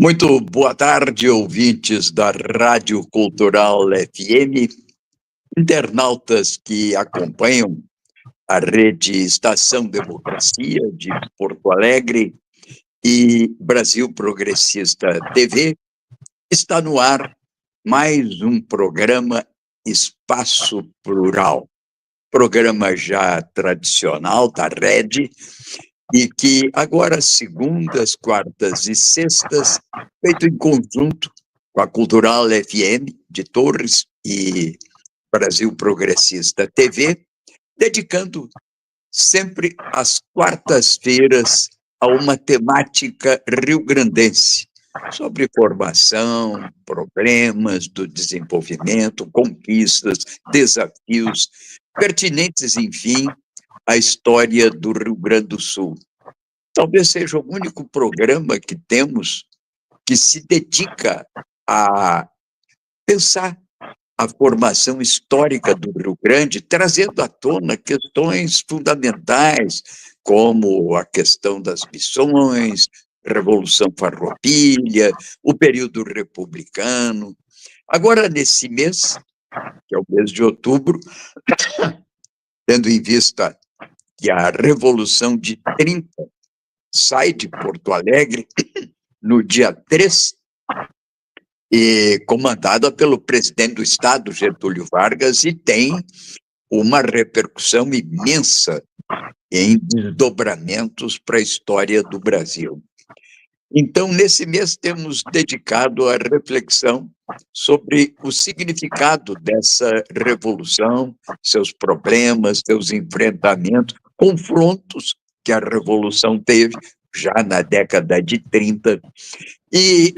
Muito boa tarde, ouvintes da Rádio Cultural FM, internautas que acompanham a rede Estação Democracia de Porto Alegre e Brasil Progressista TV. Está no ar mais um programa Espaço Plural, programa já tradicional da rede, e que agora, segundas, quartas e sextas, feito em conjunto com a Cultural FM de Torres e Brasil Progressista TV, dedicando sempre às quartas-feiras a uma temática rio-grandense, sobre formação, problemas do desenvolvimento, conquistas, desafios, pertinentes, enfim, à história do Rio Grande do Sul. Talvez seja o único programa que temos que se dedica a pensar a formação histórica do Rio Grande, trazendo à tona questões fundamentais, como a questão das missões, Revolução Farroupilha, o período republicano. Agora, nesse mês, que é o mês de outubro, tendo em vista que a Revolução de 30 sai de Porto Alegre no dia 3, e comandada pelo presidente do Estado, Getúlio Vargas, e tem uma repercussão imensa em desdobramentos para a história do Brasil. Então, nesse mês, temos dedicado a reflexão sobre o significado dessa revolução, seus problemas, seus enfrentamentos, confrontos que a revolução teve já na década de 30. E,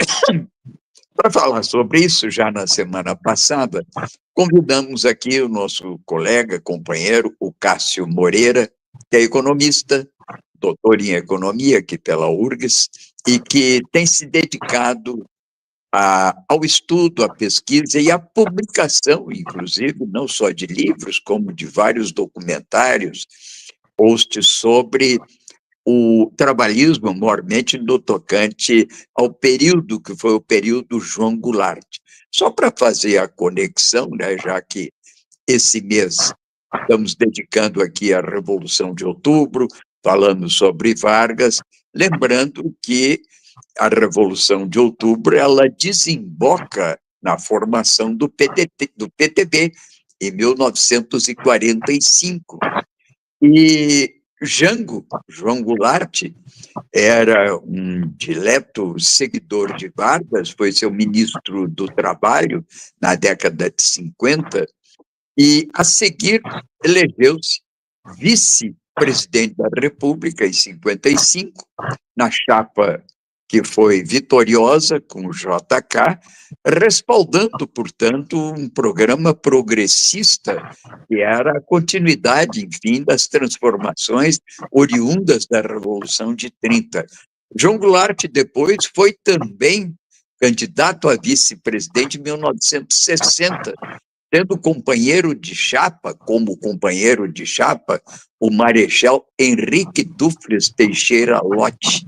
para falar sobre isso, já na semana passada, convidamos aqui o nosso colega, companheiro, o Cássio Moreira, que é economista, doutor em economia aqui pela URGS, e que tem se dedicado ao estudo, à pesquisa e à publicação, inclusive, não só de livros, como de vários documentários, posts sobre o trabalhismo, maiormente no tocante ao período que foi o período João Goulart. Só para fazer a conexão, né, já que esse mês estamos dedicando aqui à Revolução de Outubro, falando sobre Vargas, lembrando que a Revolução de Outubro ela desemboca na formação do PTB em 1945. E João Goulart, era um dileto seguidor de Vargas, foi seu ministro do Trabalho na década de 50, e, a seguir, elegeu-se vice-presidente da República em 55, na chapa que foi vitoriosa com o JK, respaldando, portanto, um programa progressista que era a continuidade, enfim, das transformações oriundas da Revolução de 30. João Goulart depois foi também candidato a vice-presidente em 1960, tendo companheiro de chapa, o Marechal Henrique Dufles Teixeira Lott.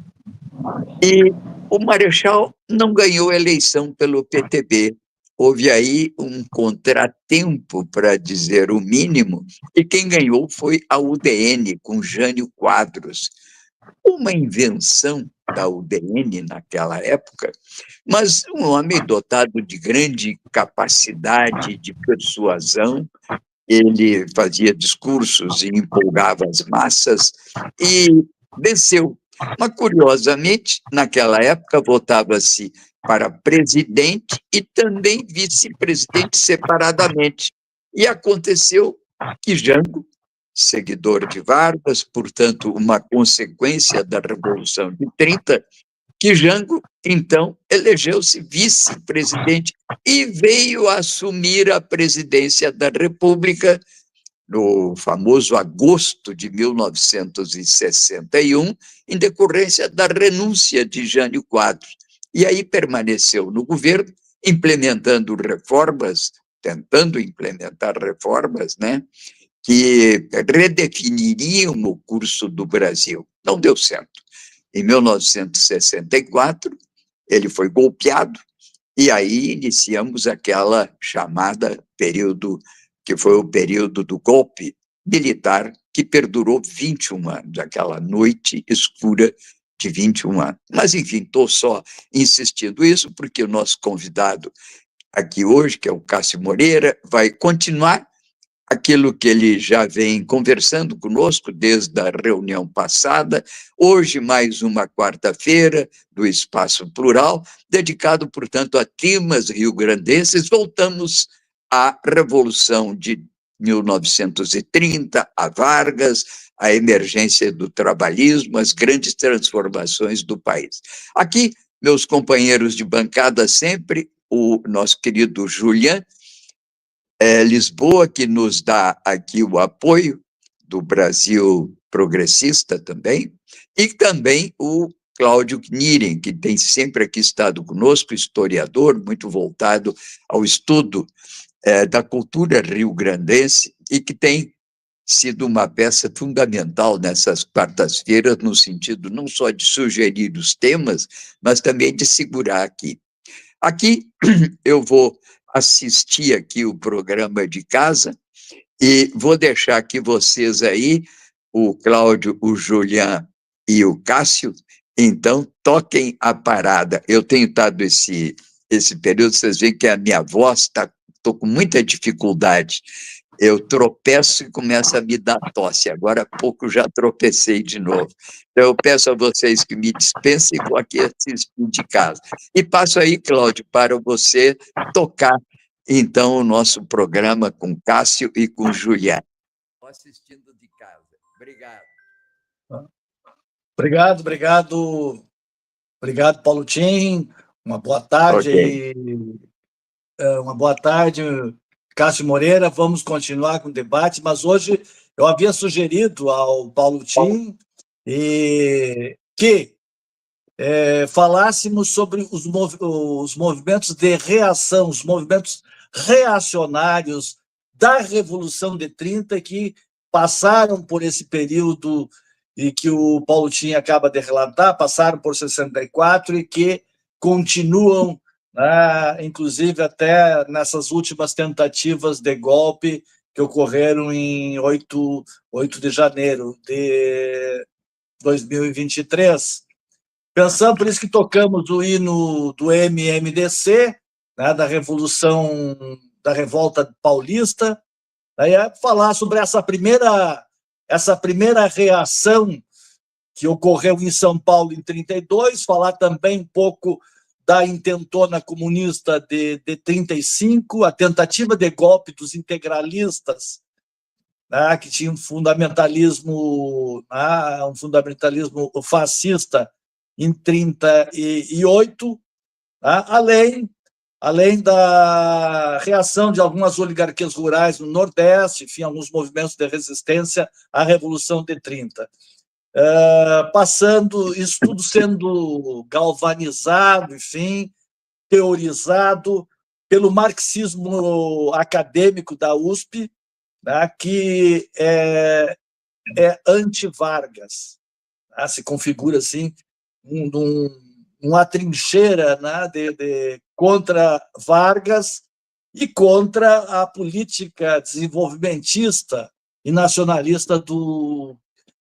E o Marechal não ganhou a eleição pelo PTB. Houve aí um contratempo, para dizer o mínimo, e quem ganhou foi a UDN, com Jânio Quadros. Uma invenção da UDN naquela época, mas um homem dotado de grande capacidade de persuasão. Ele fazia discursos e empolgava as massas e venceu. Mas, curiosamente, naquela época votava-se para presidente e também vice-presidente separadamente. E aconteceu que Jango, seguidor de Vargas, portanto, uma consequência da Revolução de 30, que Jango, então, elegeu-se vice-presidente e veio assumir a presidência da República no famoso agosto de 1961, em decorrência da renúncia de Jânio Quadros. E aí permaneceu no governo, implementando reformas, tentando implementar reformas, né, que redefiniriam o curso do Brasil. Não deu certo. Em 1964, ele foi golpeado, e aí iniciamos aquela chamada período, que foi o período do golpe militar, que perdurou 21 anos, aquela noite escura de 21 anos. Mas, enfim, estou só insistindo isso, porque o nosso convidado aqui hoje, que é o Cássio Moreira, vai continuar aquilo que ele já vem conversando conosco desde a reunião passada. Hoje, mais uma quarta-feira do Espaço Plural, dedicado, portanto, a temas rio-grandenses. Voltamos à Revolução de 1930, a Vargas, a emergência do trabalhismo, as grandes transformações do país. Aqui, meus companheiros de bancada sempre, o nosso querido Julian Lisboa, que nos dá aqui o apoio do Brasil Progressista também, e também o Cláudio Kniren, que tem sempre aqui estado conosco, historiador, muito voltado ao estudo da cultura rio-grandense, e que tem sido uma peça fundamental nessas quartas-feiras, no sentido não só de sugerir os temas, mas também de segurar aqui. Aqui eu vou assistir aqui o programa de casa e vou deixar que vocês aí, o Cláudio, o Julian e o Cássio, então toquem a parada. Eu tenho dado esse esse período, vocês veem que a minha voz estou com muita dificuldade. Eu tropeço e começa a me dar tosse. Agora há pouco já tropecei de novo. Então, eu peço a vocês que me dispensem com aqui assistindo de casa. E passo aí, Cláudio, para você tocar, então, o nosso programa com Cássio e com Juliana. Assistindo de casa. Obrigado. Obrigado, Paulo Tim. Uma boa tarde. Okay. Uma boa tarde, Cássio Moreira. Vamos continuar com o debate, mas hoje eu havia sugerido ao Paulo Tim que falássemos sobre os movimentos de reação, os movimentos reacionários da Revolução de 30 que passaram por esse período e que o Paulo Tim acaba de relatar, passaram por 64 e que continuam, inclusive até nessas últimas tentativas de golpe que ocorreram em 8 de janeiro de 2023. Pensamos, por isso que tocamos o hino do MMDC, da Revolução, da Revolta Paulista, aí falar sobre essa primeira reação que ocorreu em São Paulo em 32, falar também um pouco da intentona comunista de 35, a tentativa de golpe dos integralistas, que tinha um fundamentalismo fascista em 38, além da reação de algumas oligarquias rurais no Nordeste, enfim, alguns movimentos de resistência à Revolução de 30. Passando, isso tudo sendo galvanizado, enfim, teorizado pelo marxismo acadêmico da USP, que é anti-Vargas. Se configura assim uma trincheira contra Vargas e contra a política desenvolvimentista e nacionalista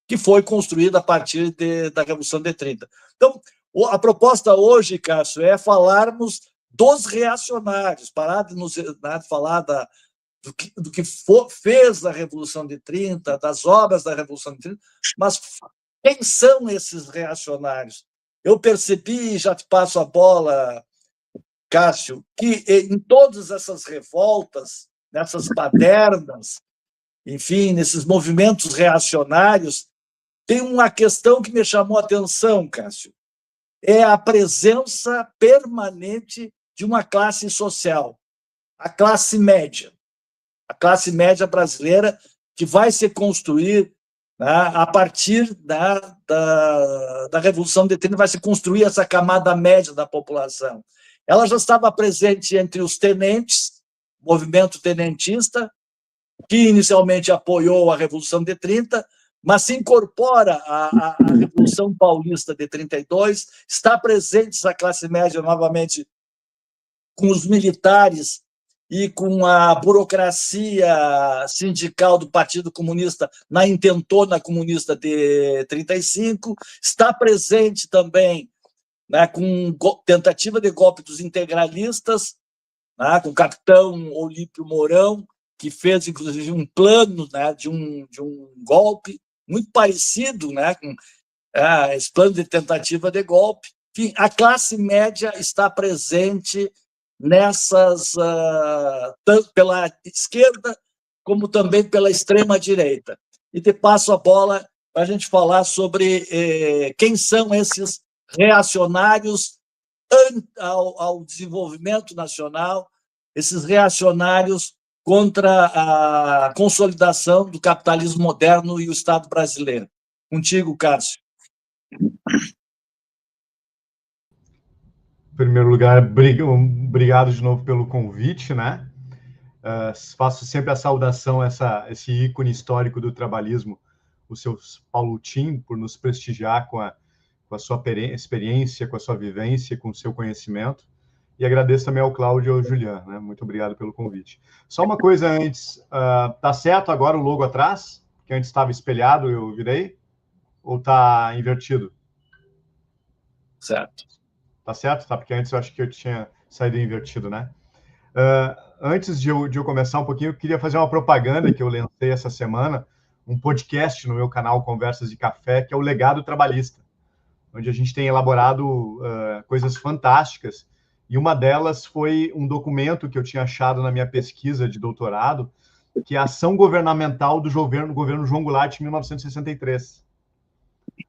que foi construída a partir da Revolução de 30. Então, a proposta hoje, Cássio, é falarmos dos reacionários, parar de falar do que fez a Revolução de 30, das obras da Revolução de 30, mas quem são esses reacionários? Eu percebi, já te passo a bola, Cássio, que em todas essas revoltas, nessas badernas, enfim, nesses movimentos reacionários, tem uma questão que me chamou a atenção, Cássio, é a presença permanente de uma classe social, a classe média brasileira, que vai se construir a partir da Revolução de 30, vai se construir essa camada média da população. Ela já estava presente entre os tenentes, movimento tenentista, que inicialmente apoiou a Revolução de 30, mas se incorpora à Revolução Paulista de 32, está presente essa classe média novamente com os militares e com a burocracia sindical do Partido Comunista na intentona comunista de 35, está presente também com tentativa de golpe dos integralistas, com o capitão Olímpio Mourão, que fez, inclusive, um plano de um golpe muito parecido com esse plano de tentativa de golpe. Enfim, a classe média está presente nessas, tanto pela esquerda como também pela extrema-direita. E te passo a bola para a gente falar sobre quem são esses reacionários ao desenvolvimento nacional, esses reacionários contra a consolidação do capitalismo moderno e o Estado brasileiro. Contigo, Cássio. Em primeiro lugar, obrigado de novo pelo convite, né? Faço sempre a saudação a esse ícone histórico do trabalhismo, o seu Paulo Tim, por nos prestigiar com a sua experiência, com a sua vivência, com o seu conhecimento. E agradeço também ao Cláudio e ao Julian, né? Muito obrigado pelo convite. Só uma coisa antes, tá certo agora o logo atrás? Que antes estava espelhado, eu virei? Ou tá invertido? Certo. Tá certo? Tá, porque antes eu acho que eu tinha saída invertido, né? Antes de eu começar um pouquinho, eu queria fazer uma propaganda que eu lancei essa semana, um podcast no meu canal Conversas de Café, que é o Legado Trabalhista, onde a gente tem elaborado coisas fantásticas, e uma delas foi um documento que eu tinha achado na minha pesquisa de doutorado, que é a Ação Governamental do governo João Goulart, em 1963.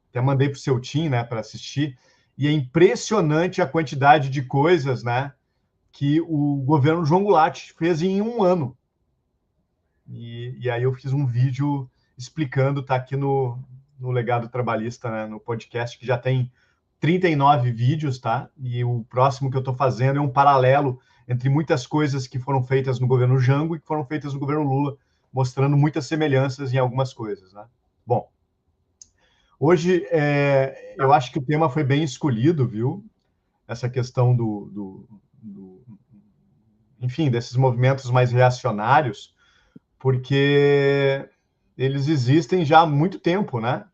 Até mandei para o seu Tim, né, para assistir, e é impressionante a quantidade de coisas, né, que o governo João Goulart fez em um ano. E aí eu fiz um vídeo explicando, está aqui no Legado Trabalhista, né, no podcast, que já tem 39 vídeos, tá? E o próximo que eu estou fazendo é um paralelo entre muitas coisas que foram feitas no governo Jango e que foram feitas no governo Lula, mostrando muitas semelhanças em algumas coisas, né? Bom, hoje eu acho que o tema foi bem escolhido, viu? Essa questão enfim, desses movimentos mais reacionários, porque eles existem já há muito tempo, né?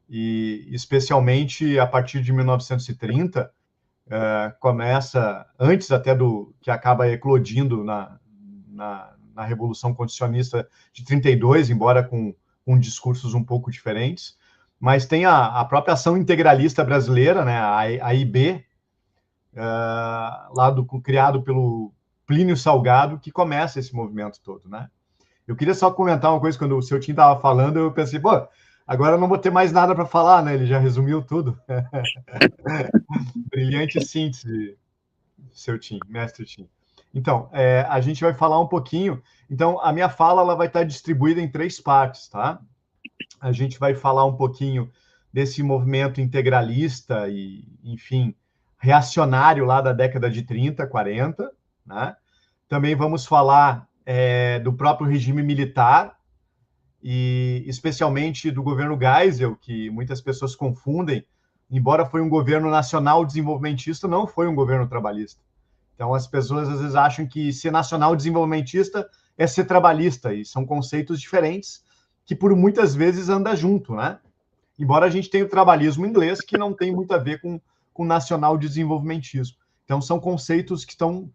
E especialmente a partir de 1930, começa, antes até do que acaba eclodindo na Revolução Constitucionalista de 32, embora com discursos um pouco diferentes, mas tem a própria Ação Integralista Brasileira, né, a AIB, criado pelo Plínio Salgado, que começa esse movimento todo, né? Eu queria só comentar uma coisa, quando o seu Tim estava falando, eu pensei, pô, agora eu não vou ter mais nada para falar, né? Ele já resumiu tudo. Brilhante síntese, seu Tim, mestre Tim. Então, a gente vai falar um pouquinho. Então, a minha fala ela vai estar distribuída em 3 partes, tá? A gente vai falar um pouquinho desse movimento integralista e, enfim, reacionário lá da década de 30, 40, né? Também vamos falar do próprio regime militar, e especialmente do governo Geisel, que muitas pessoas confundem, embora foi um governo nacional desenvolvimentista, não foi um governo trabalhista. Então, as pessoas às vezes acham que ser nacional desenvolvimentista é ser trabalhista, e são conceitos diferentes que por muitas vezes anda junto, né? Embora a gente tenha o trabalhismo inglês, que não tem muito a ver com nacional desenvolvimentismo. Então, são conceitos que estão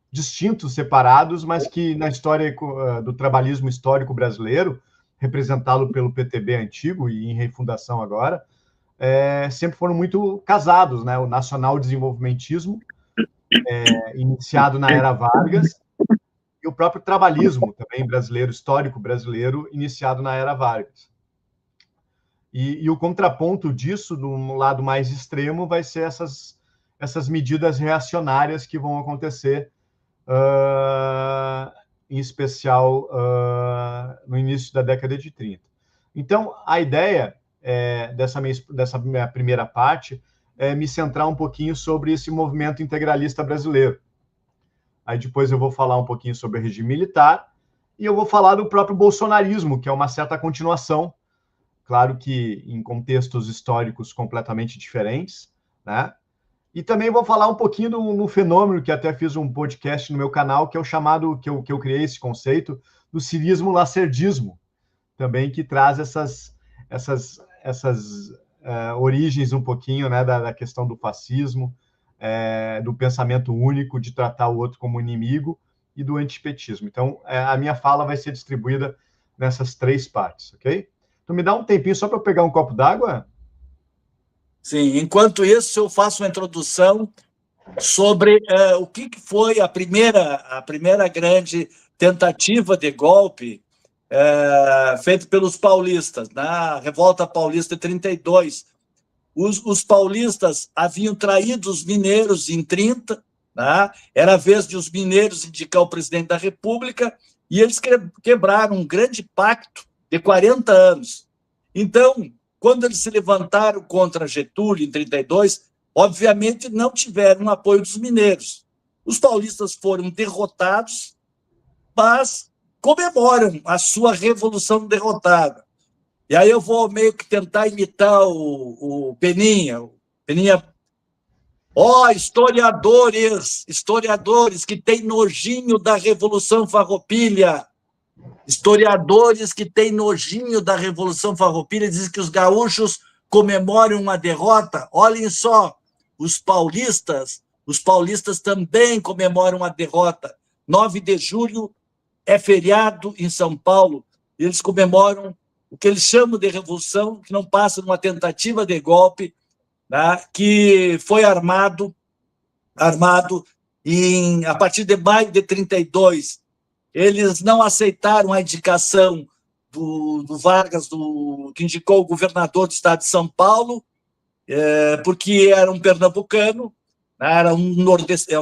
distintos, separados, mas que na história do trabalhismo histórico brasileiro, representado pelo PTB antigo e em refundação agora, sempre foram muito casados, né? O nacional desenvolvimentismo, iniciado na era Vargas, e o próprio trabalhismo também brasileiro, histórico brasileiro, iniciado na era Vargas. E o contraponto disso, no lado mais extremo, vai ser essas medidas reacionárias que vão acontecer, em especial no início da década de 30. Então, a ideia dessa minha primeira parte é me centrar um pouquinho sobre esse movimento integralista brasileiro. Aí depois eu vou falar um pouquinho sobre o regime militar e eu vou falar do próprio bolsonarismo, que é uma certa continuação, claro que em contextos históricos completamente diferentes, né? E também vou falar um pouquinho no fenômeno, que até fiz um podcast no meu canal, que é o chamado, que eu criei esse conceito, do cirismo-lacerdismo, também que traz essas origens um pouquinho, né, da questão do fascismo, do pensamento único, de tratar o outro como inimigo, e do antipetismo. Então, a minha fala vai ser distribuída nessas 3 partes, ok? Então, me dá um tempinho só para eu pegar um copo d'água? Sim, enquanto isso, eu faço uma introdução sobre o que foi a primeira grande tentativa de golpe feita pelos paulistas, na Revolta Paulista de 32. Os paulistas haviam traído os mineiros em 30, né? Era a vez de os mineiros indicar o presidente da República, e eles quebraram um grande pacto de 40 anos. Então, quando eles se levantaram contra Getúlio, em 32, obviamente não tiveram o apoio dos mineiros. Os paulistas foram derrotados, mas comemoram a sua revolução derrotada. E aí eu vou meio que tentar imitar o Peninha. Peninha, historiadores que têm nojinho da Revolução Farroupilha. Historiadores que têm nojinho da Revolução Farroupilha dizem que os gaúchos comemoram uma derrota. Olhem só, os paulistas os paulistas também comemoram a derrota. 9 de julho é feriado em São Paulo, e eles comemoram o que eles chamam de revolução, que não passa de uma tentativa de golpe, né, que foi armado a partir de maio de 32. Eles não aceitaram a indicação do Vargas, que indicou o governador do estado de São Paulo, porque era um pernambucano, era um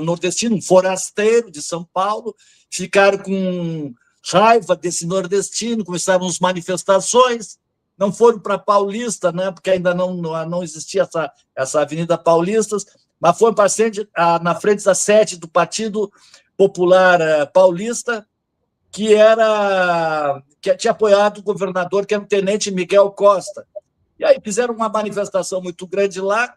nordestino, um forasteiro de São Paulo. Ficaram com raiva desse nordestino, começaram as manifestações, não foram para Paulista, né, porque ainda não existia essa Avenida Paulista, mas foram na frente da sede do Partido Popular Paulista, que tinha apoiado o governador, que era o tenente Miguel Costa. E aí fizeram uma manifestação muito grande lá.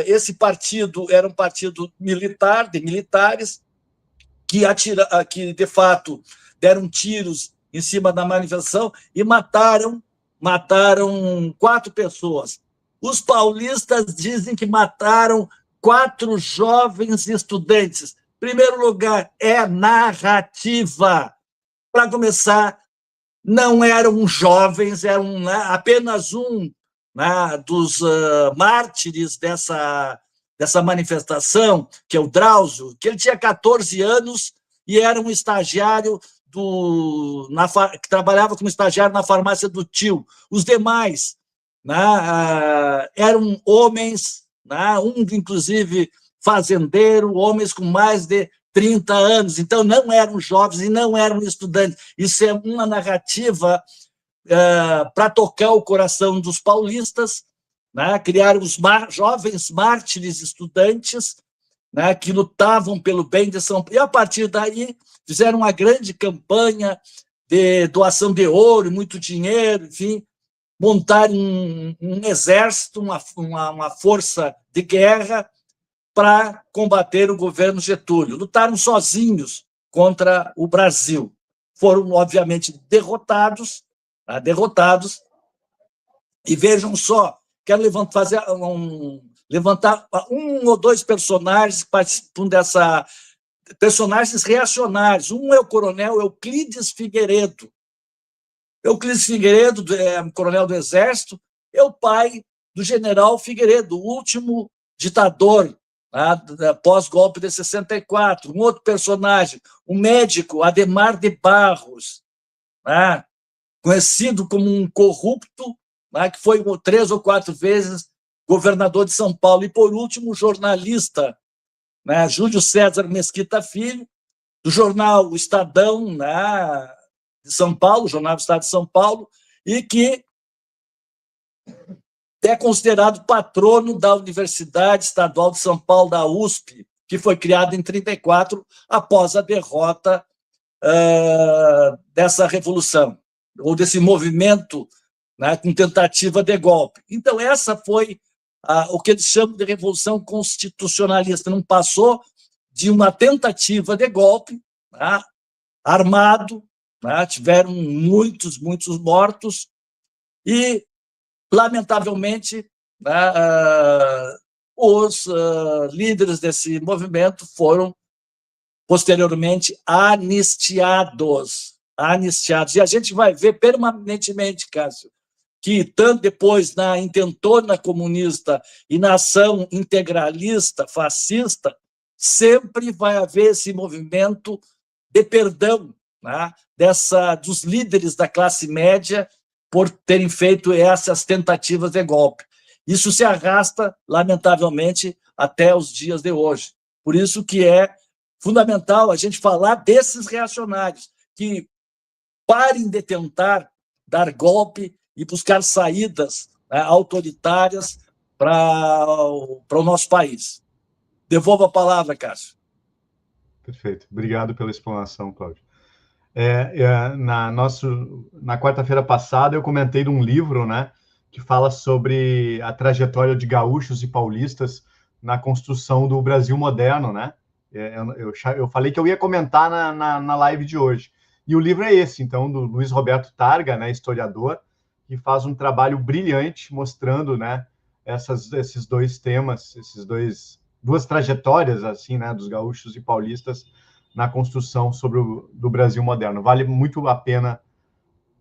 Esse partido era um partido militar, de militares, que de fato deram tiros em cima da manifestação e mataram 4 pessoas. Os paulistas dizem que mataram 4 jovens estudantes. Em primeiro lugar, é narrativa. Para começar, não eram jovens, eram apenas um, né, dos mártires dessa manifestação, que é o Drauzio, que ele tinha 14 anos e era um estagiário que trabalhava como estagiário na farmácia do tio. Os demais, né, eram homens, né, inclusive fazendeiro, homens com mais de 30 anos, então não eram jovens e não eram estudantes. Isso é uma narrativa para tocar o coração dos paulistas, né, criar os jovens mártires estudantes, né, que lutavam pelo bem de São Paulo. E, a partir daí, fizeram uma grande campanha de doação de ouro, muito dinheiro, enfim, montaram um exército, uma força de guerra para combater o governo Getúlio. Lutaram sozinhos contra o Brasil. Foram, obviamente, derrotados, e vejam só, quero levantar um ou dois personagens que participam personagens reacionários. Um é o coronel Euclides Figueiredo. Euclides Figueiredo, coronel do Exército, é o pai do general Figueiredo, o último ditador, pós-golpe de 64. Um outro personagem, o médico Adhemar de Barros, conhecido como um corrupto, que foi 3 ou 4 vezes governador de São Paulo. E, por último, o jornalista, Júlio César Mesquita Filho, do jornal O Estadão, de São Paulo, Jornal do Estado de São Paulo, e que é considerado patrono da Universidade Estadual de São Paulo, da USP, que foi criada em 1934, após a derrota dessa revolução, ou desse movimento, com tentativa de golpe. Então, essa foi o que eles chamam de Revolução Constitucionalista. Não passou de uma tentativa de golpe, armado, tiveram muitos mortos e, lamentavelmente, os líderes desse movimento foram posteriormente anistiados. E a gente vai ver permanentemente, Cássio, que tanto depois na intentona comunista e na ação integralista, fascista, sempre vai haver esse movimento de perdão, dos líderes da classe média por terem feito essas tentativas de golpe. Isso se arrasta, lamentavelmente, até os dias de hoje. Por isso que é fundamental a gente falar desses reacionários, que parem de tentar dar golpe e buscar saídas autoritárias para o nosso país. Devolvo a palavra, Cássio. Perfeito. Obrigado pela explanação, Cláudio. Na quarta-feira passada, eu comentei de um livro, que fala sobre a trajetória de gaúchos e paulistas na construção do Brasil moderno, Eu falei que eu ia comentar na live de hoje. E o livro é esse, então, do Luiz Roberto Targa, historiador, que faz um trabalho brilhante mostrando, esses dois temas, esses dois duas trajetórias assim, né, dos gaúchos e paulistas na construção do Brasil moderno. Vale muito a pena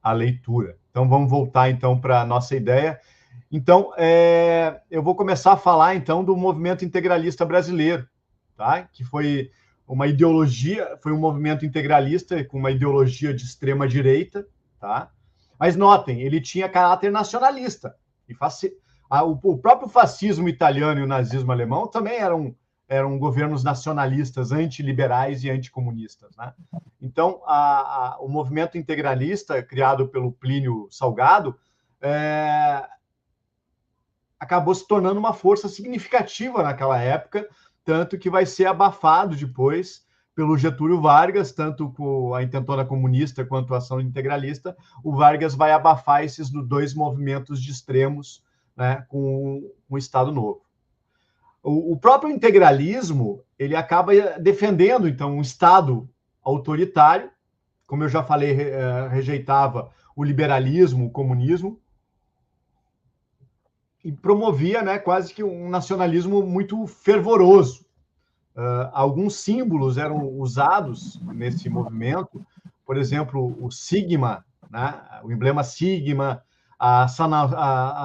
a leitura. Então, vamos voltar então para a nossa ideia. Então, eu vou começar a falar então do movimento integralista brasileiro, tá? Que foi uma ideologia, foi um movimento integralista com uma ideologia de extrema direita, tá? Mas notem, ele tinha caráter nacionalista. E o próprio fascismo italiano e o nazismo alemão também eram governos nacionalistas, antiliberais e anticomunistas, né? Então, o movimento integralista, criado pelo Plínio Salgado, acabou se tornando uma força significativa naquela época, tanto que vai ser abafado depois pelo Getúlio Vargas, tanto com a intentona comunista quanto a ação integralista. O Vargas vai abafar esses dois movimentos de extremos, né, com o Estado Novo. O próprio integralismo, ele acaba defendendo, então, um Estado autoritário, como eu já falei, rejeitava o liberalismo, o comunismo, e promovia, né, quase que um nacionalismo muito fervoroso. Alguns símbolos eram usados nesse movimento, por exemplo, o sigma, né, o emblema sigma, a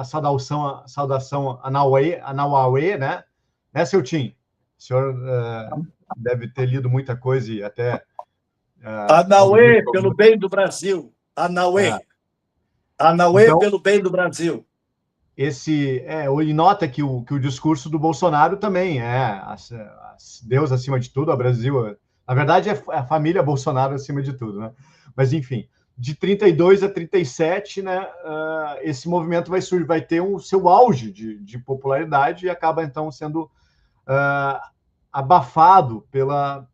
saudação Anauauê, né? Seu Tim? O senhor deve ter lido muita coisa e até... Anauê, pelo bem do Brasil. Anauê. Anauê, então, pelo bem do Brasil. E nota que o discurso do Bolsonaro também Deus acima de tudo, o Brasil... Na verdade, é a família Bolsonaro acima de tudo, né? Mas, enfim, de 32 a 37, né, esse movimento vai ter o seu auge de popularidade e acaba, então, sendo abafado pelo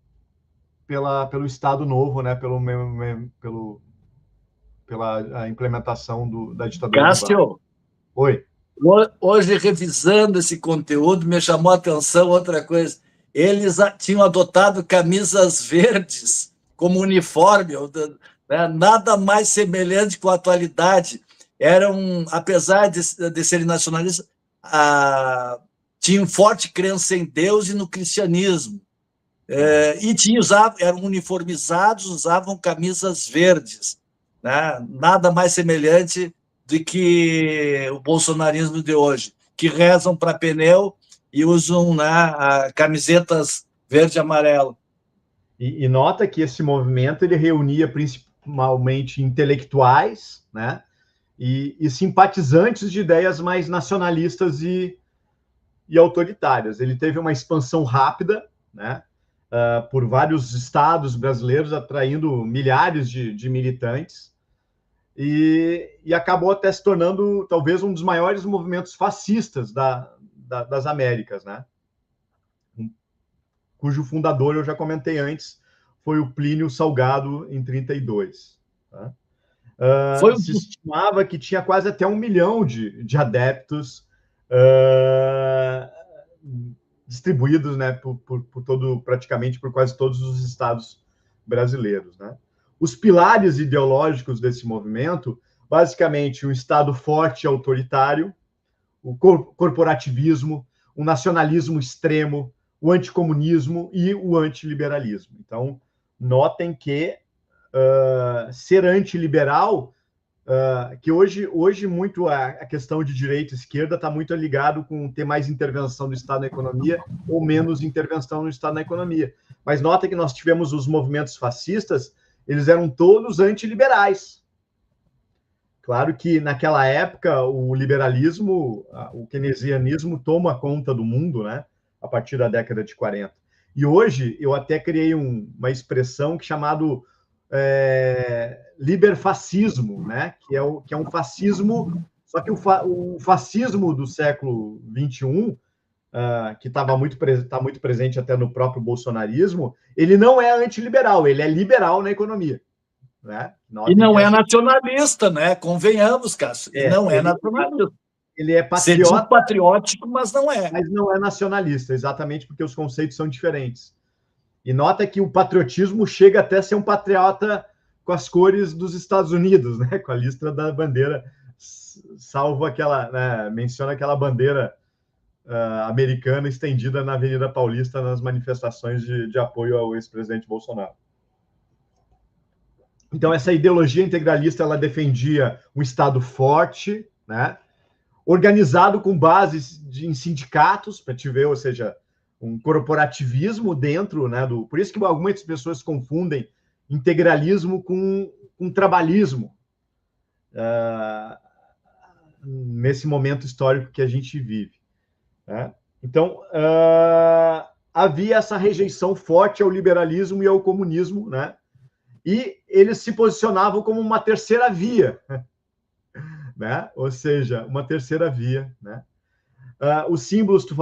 Estado Novo, né, pela implementação da ditadura. Cássio, oi. Hoje, revisando esse conteúdo, me chamou a atenção outra coisa. Eles tinham adotado camisas verdes como uniforme, né? Nada mais semelhante com a atualidade. Apesar de serem nacionalistas, tinham forte crença em Deus e no cristianismo. Eram uniformizados, usavam camisas verdes, né? Nada mais semelhante do que o bolsonarismo de hoje, que rezam para pneu e usam, né, camisetas verde e amarelo. E nota que esse movimento ele reunia principalmente intelectuais, né, e simpatizantes de ideias mais nacionalistas e autoritárias. Ele teve uma expansão rápida, né, por vários estados brasileiros, atraindo milhares de militantes, e acabou até se tornando talvez um dos maiores movimentos fascistas das Américas, né? Cujo fundador, eu já comentei antes, foi o Plínio Salgado, em 32. Tá? Se estimava que tinha quase até 1 milhão de adeptos distribuídos, né, praticamente por quase todos os estados brasileiros, né? Os pilares ideológicos desse movimento, basicamente, um Estado forte e autoritário, o corporativismo, o nacionalismo extremo, o anticomunismo e o antiliberalismo. Então, notem que ser antiliberal, que hoje muito a questão de direita e esquerda está muito ligado com ter mais intervenção do Estado na economia ou menos intervenção do Estado na economia. Mas notem que nós tivemos os movimentos fascistas, eles eram todos antiliberais. Claro que, naquela época, o liberalismo, o keynesianismo toma conta do mundo, né, a partir da década de 40. E hoje, eu até criei uma expressão chamado liberfascismo, né, que é um fascismo, só que o fascismo do século XXI, que está muito presente até no próprio bolsonarismo, ele não é antiliberal, ele é liberal na economia. Né? E não é nacionalista, né? Convenhamos, Cássio. Não é nacionalista. Ele é patriota, patriótico, mas não é. Mas não é nacionalista, exatamente porque os conceitos são diferentes. E nota que o patriotismo chega até a ser um patriota com as cores dos Estados Unidos, né? Com a listra da bandeira, salvo aquela, né? Menciona aquela bandeira americana estendida na Avenida Paulista nas manifestações de apoio ao ex-presidente Bolsonaro. Então, essa ideologia integralista, ela defendia um Estado forte, né, organizado com bases em sindicatos, para te ver, ou seja, um corporativismo dentro, né, do... Por isso que algumas pessoas confundem integralismo com trabalhismo, nesse momento histórico que a gente vive, né? Então, havia essa rejeição forte ao liberalismo e ao comunismo, né? E eles se posicionavam como uma terceira via, né? Ou seja, uma terceira via, né? Os símbolos, tu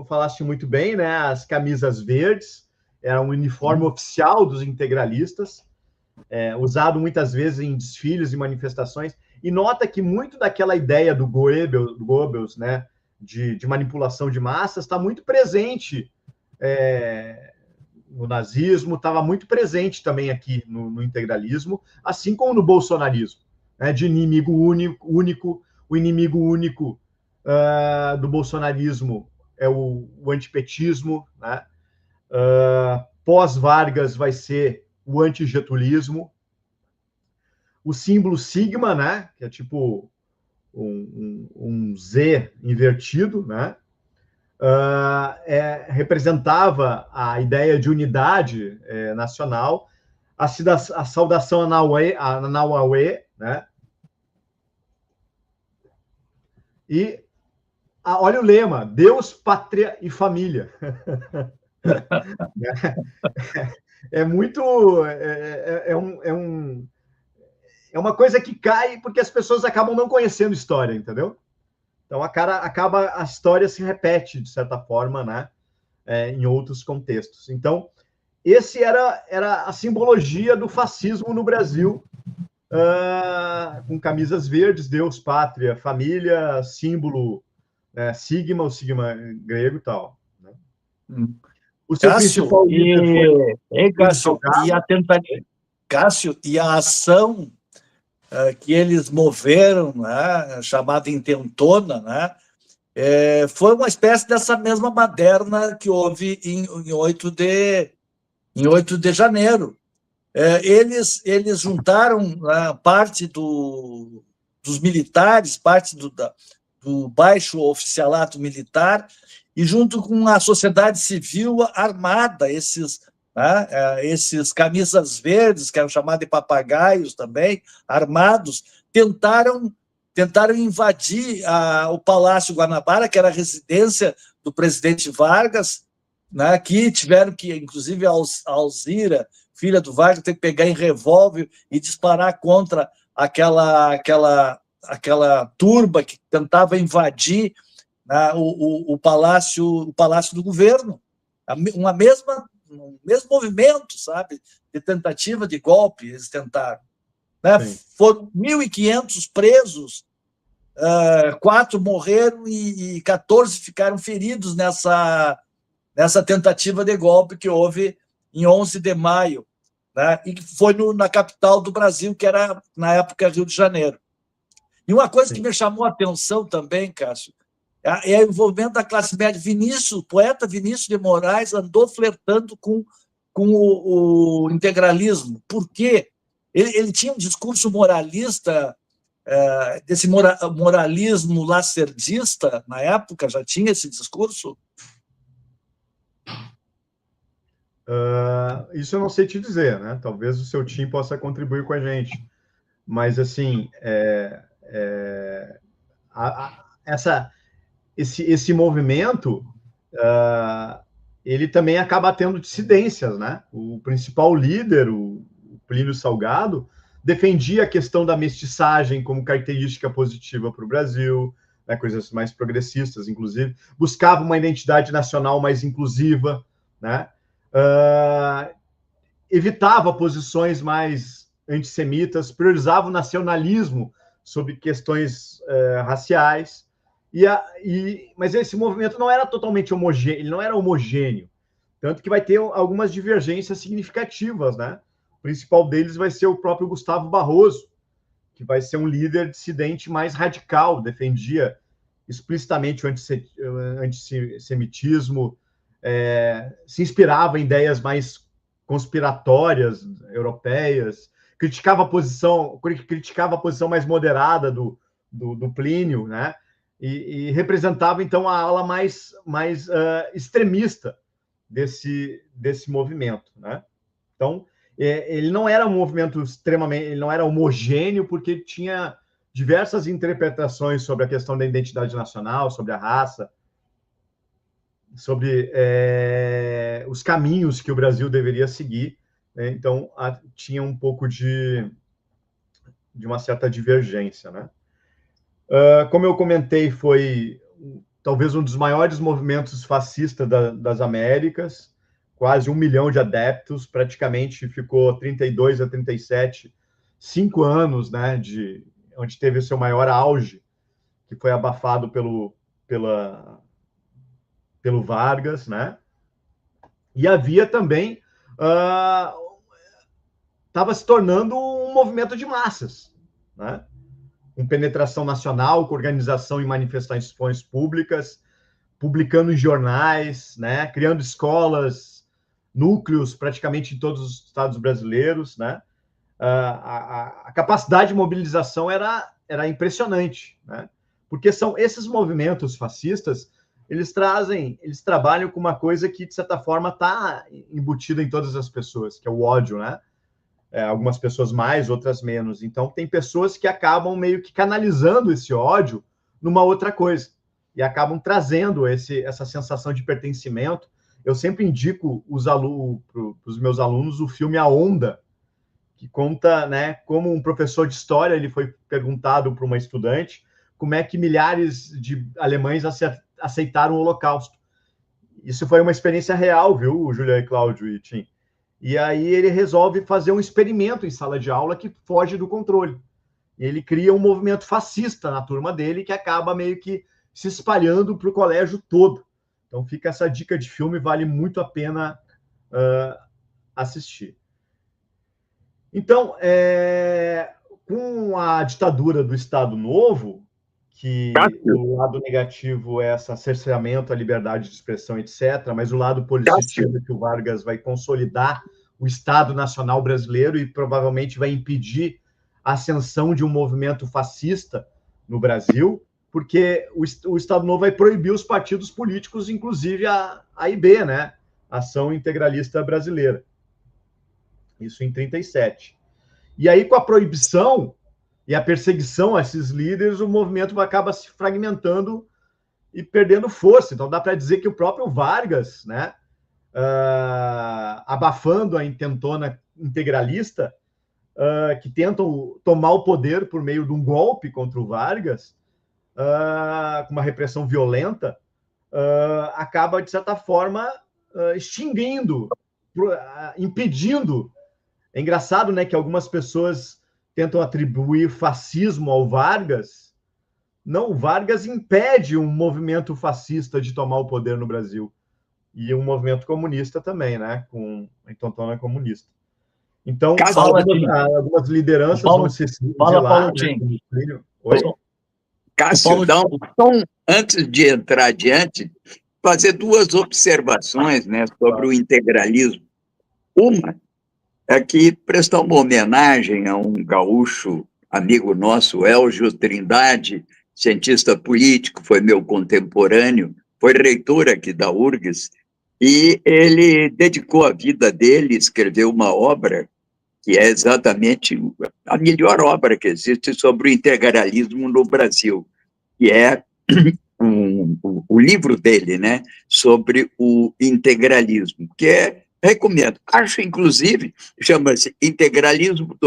falaste muito bem, né? As camisas verdes, era um uniforme oficial dos integralistas, usado muitas vezes em desfiles e manifestações, e nota que muito daquela ideia do Goebbels, né, de manipulação de massas, está muito presente no nazismo, estava muito presente também aqui no integralismo, assim como no bolsonarismo, né, de inimigo único. O inimigo único do bolsonarismo é o antipetismo, né? Pós-Vargas vai ser o antigetulismo. O símbolo sigma, né, que é tipo um Z invertido, né, representava a ideia de unidade nacional. A saudação Anauauê, né, e olha o lema: Deus, pátria e família. É muito... É uma coisa que cai porque as pessoas acabam não conhecendo história, entendeu? Então, a história se repete, de certa forma, né? Em outros contextos. Então, esse era a simbologia do fascismo no Brasil, com camisas verdes, Deus, pátria, família, símbolo sigma, o sigma grego e tal. Né? O seu Cássio, principal líder foi Cássio, e a tentativa, Cássio, e a ação que eles moveram, né, chamada intentona, né, foi uma espécie dessa mesma baderna que houve em 8 de janeiro. Eles juntaram parte dos militares, parte do baixo oficialato militar, e junto com a sociedade civil armada, esses camisas verdes, que eram chamados de papagaios também, armados, tentaram invadir o Palácio Guanabara, que era a residência do presidente Vargas, né, que tiveram que, inclusive, a Alzira, filha do Vargas, ter que pegar em revólver e disparar contra aquela turba que tentava invadir o palácio do governo. Um mesmo movimento, sabe, de tentativa de golpe, eles tentaram. Né? Foram 1.500 presos, 4 morreram e 14 ficaram feridos nessa tentativa de golpe que houve em 11 de maio, né? E que foi na capital do Brasil, que era, na época, Rio de Janeiro. E uma coisa que me chamou a atenção também, Cássio, é o envolvimento da classe média. O poeta Vinícius de Moraes andou flertando com o integralismo. Por quê? Ele tinha um discurso moralista, desse moralismo lacerdista, na época, já tinha esse discurso? Isso eu não sei te dizer, né? Talvez o seu time possa contribuir com a gente. Mas, assim, esse movimento, ele também acaba tendo dissidências, né? O principal líder, o Plínio Salgado, defendia a questão da mestiçagem como característica positiva para o Brasil, né? Coisas mais progressistas, inclusive. Buscava uma identidade nacional mais inclusiva, né? Evitava posições mais antissemitas, priorizava o nacionalismo sobre questões raciais, mas esse movimento não era totalmente homogêneo, ele não era homogêneo, tanto que vai ter algumas divergências significativas, né? O principal deles vai ser o próprio Gustavo Barroso, que vai ser um líder dissidente mais radical, defendia explicitamente o antissemitismo, se inspirava em ideias mais conspiratórias europeias, criticava a posição mais moderada do Plínio, né? E representava, então, a ala mais extremista desse movimento, né? Então, ele não era um movimento ele não era homogêneo, porque tinha diversas interpretações sobre a questão da identidade nacional, sobre a raça, sobre os caminhos que o Brasil deveria seguir, né? Então, tinha um pouco de uma certa divergência, né? Como eu comentei, foi talvez um dos maiores movimentos fascistas das Américas, quase 1 milhão de adeptos, praticamente ficou 32 a 37, 5 anos, né, onde teve o seu maior auge, que foi abafado pelo Vargas, né? E havia também estava se tornando um movimento de massas, né? Com penetração nacional, com organização em manifestações públicas, publicando em jornais, né? Criando escolas, núcleos praticamente em todos os estados brasileiros, né? A capacidade de mobilização era impressionante, né? Porque são esses movimentos fascistas, eles trabalham com uma coisa que, de certa forma, está embutida em todas as pessoas, que é o ódio, né? Algumas pessoas mais, outras menos. Então, tem pessoas que acabam meio que canalizando esse ódio numa outra coisa e acabam trazendo essa sensação de pertencimento. Eu sempre indico para os meus alunos o filme A Onda, que conta, né, como um professor de história, ele foi perguntado para uma estudante como é que milhares de alemães aceitaram o Holocausto. Isso foi uma experiência real, viu, Julia e Cláudio e Tim? E aí ele resolve fazer um experimento em sala de aula que foge do controle. Ele cria um movimento fascista na turma dele que acaba meio que se espalhando para o colégio todo. Então fica essa dica de filme, vale muito a pena assistir. Então, com a ditadura do Estado Novo, que o lado negativo é esse cerceamento à liberdade de expressão, etc., mas o lado positivo é que o Vargas vai consolidar o Estado Nacional brasileiro e provavelmente vai impedir a ascensão de um movimento fascista no Brasil, porque o Estado Novo vai proibir os partidos políticos, inclusive a AIB, né? Ação Integralista Brasileira. Isso em 1937. E aí, com a proibição e a perseguição a esses líderes, o movimento acaba se fragmentando e perdendo força. Então, dá para dizer que o próprio Vargas, né, abafando a intentona integralista, que tentam tomar o poder por meio de um golpe contra o Vargas, com uma repressão violenta, acaba, de certa forma, extinguindo, impedindo. É engraçado, né, que algumas pessoas tentam atribuir fascismo ao Vargas. Não, o Vargas impede um movimento fascista de tomar o poder no Brasil. E um movimento comunista também, né, com a intentona comunista. Então, algumas lideranças vão ser exiladas. Oi? Cássio, então, antes de entrar adiante, fazer duas observações, né, sobre o integralismo. Uma é que prestar uma homenagem a um gaúcho amigo nosso, Elgio Trindade, cientista político, foi meu contemporâneo, foi reitor aqui da URGS, e ele dedicou a vida dele, escreveu uma obra que é exatamente a melhor obra que existe sobre o integralismo no Brasil, que é o livro dele, né, sobre o integralismo, que recomendo. Acho, inclusive, chama-se Integralismo,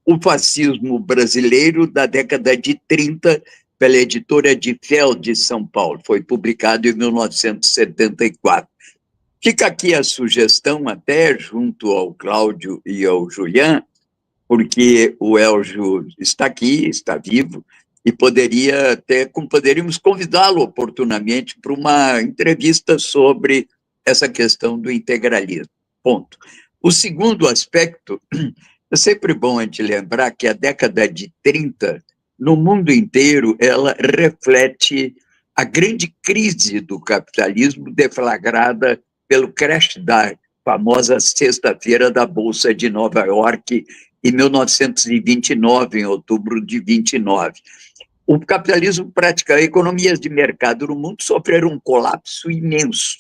o fascismo brasileiro da década de 30, pela editora de Fel, de São Paulo. Foi publicado em 1974. Fica aqui a sugestão, até junto ao Cláudio e ao Julián, porque o Elgio está aqui, está vivo, e poderíamos convidá-lo oportunamente para uma entrevista sobre essa questão do integralismo. Ponto. O segundo aspecto, é sempre bom a gente lembrar que a década de 30 no mundo inteiro, ela reflete a grande crise do capitalismo deflagrada pelo crash da famosa sexta-feira da Bolsa de Nova York, em 1929, em outubro de 29. O capitalismo pratica economias de mercado no mundo sofreram um colapso imenso.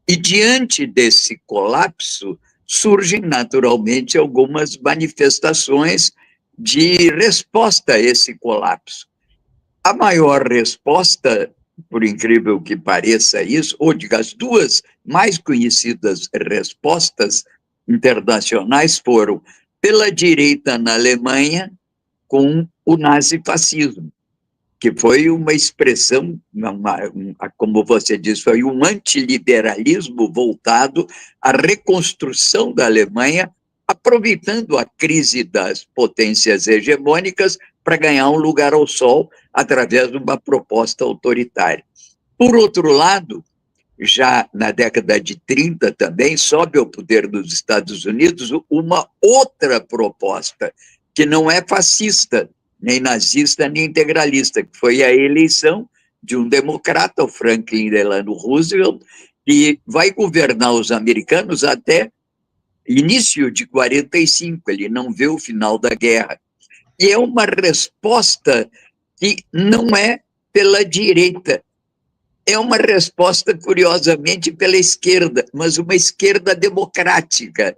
E diante desse colapso surgem naturalmente algumas manifestações de resposta a esse colapso. A maior resposta, por incrível que pareça isso, ou diga, as duas mais conhecidas respostas internacionais foram pela direita na Alemanha com o nazifascismo, que foi uma expressão, como você disse, foi um antiliberalismo voltado à reconstrução da Alemanha, aproveitando a crise das potências hegemônicas para ganhar um lugar ao sol através de uma proposta autoritária. Por outro lado, já na década de 30 também, sobe ao poder dos Estados Unidos uma outra proposta, que não é fascista, nem nazista, nem integralista, que foi a eleição de um democrata, o Franklin Delano Roosevelt, que vai governar os americanos até início de 45, ele não vê o final da guerra. E é uma resposta que não é pela direita, é uma resposta, curiosamente, pela esquerda, mas uma esquerda democrática,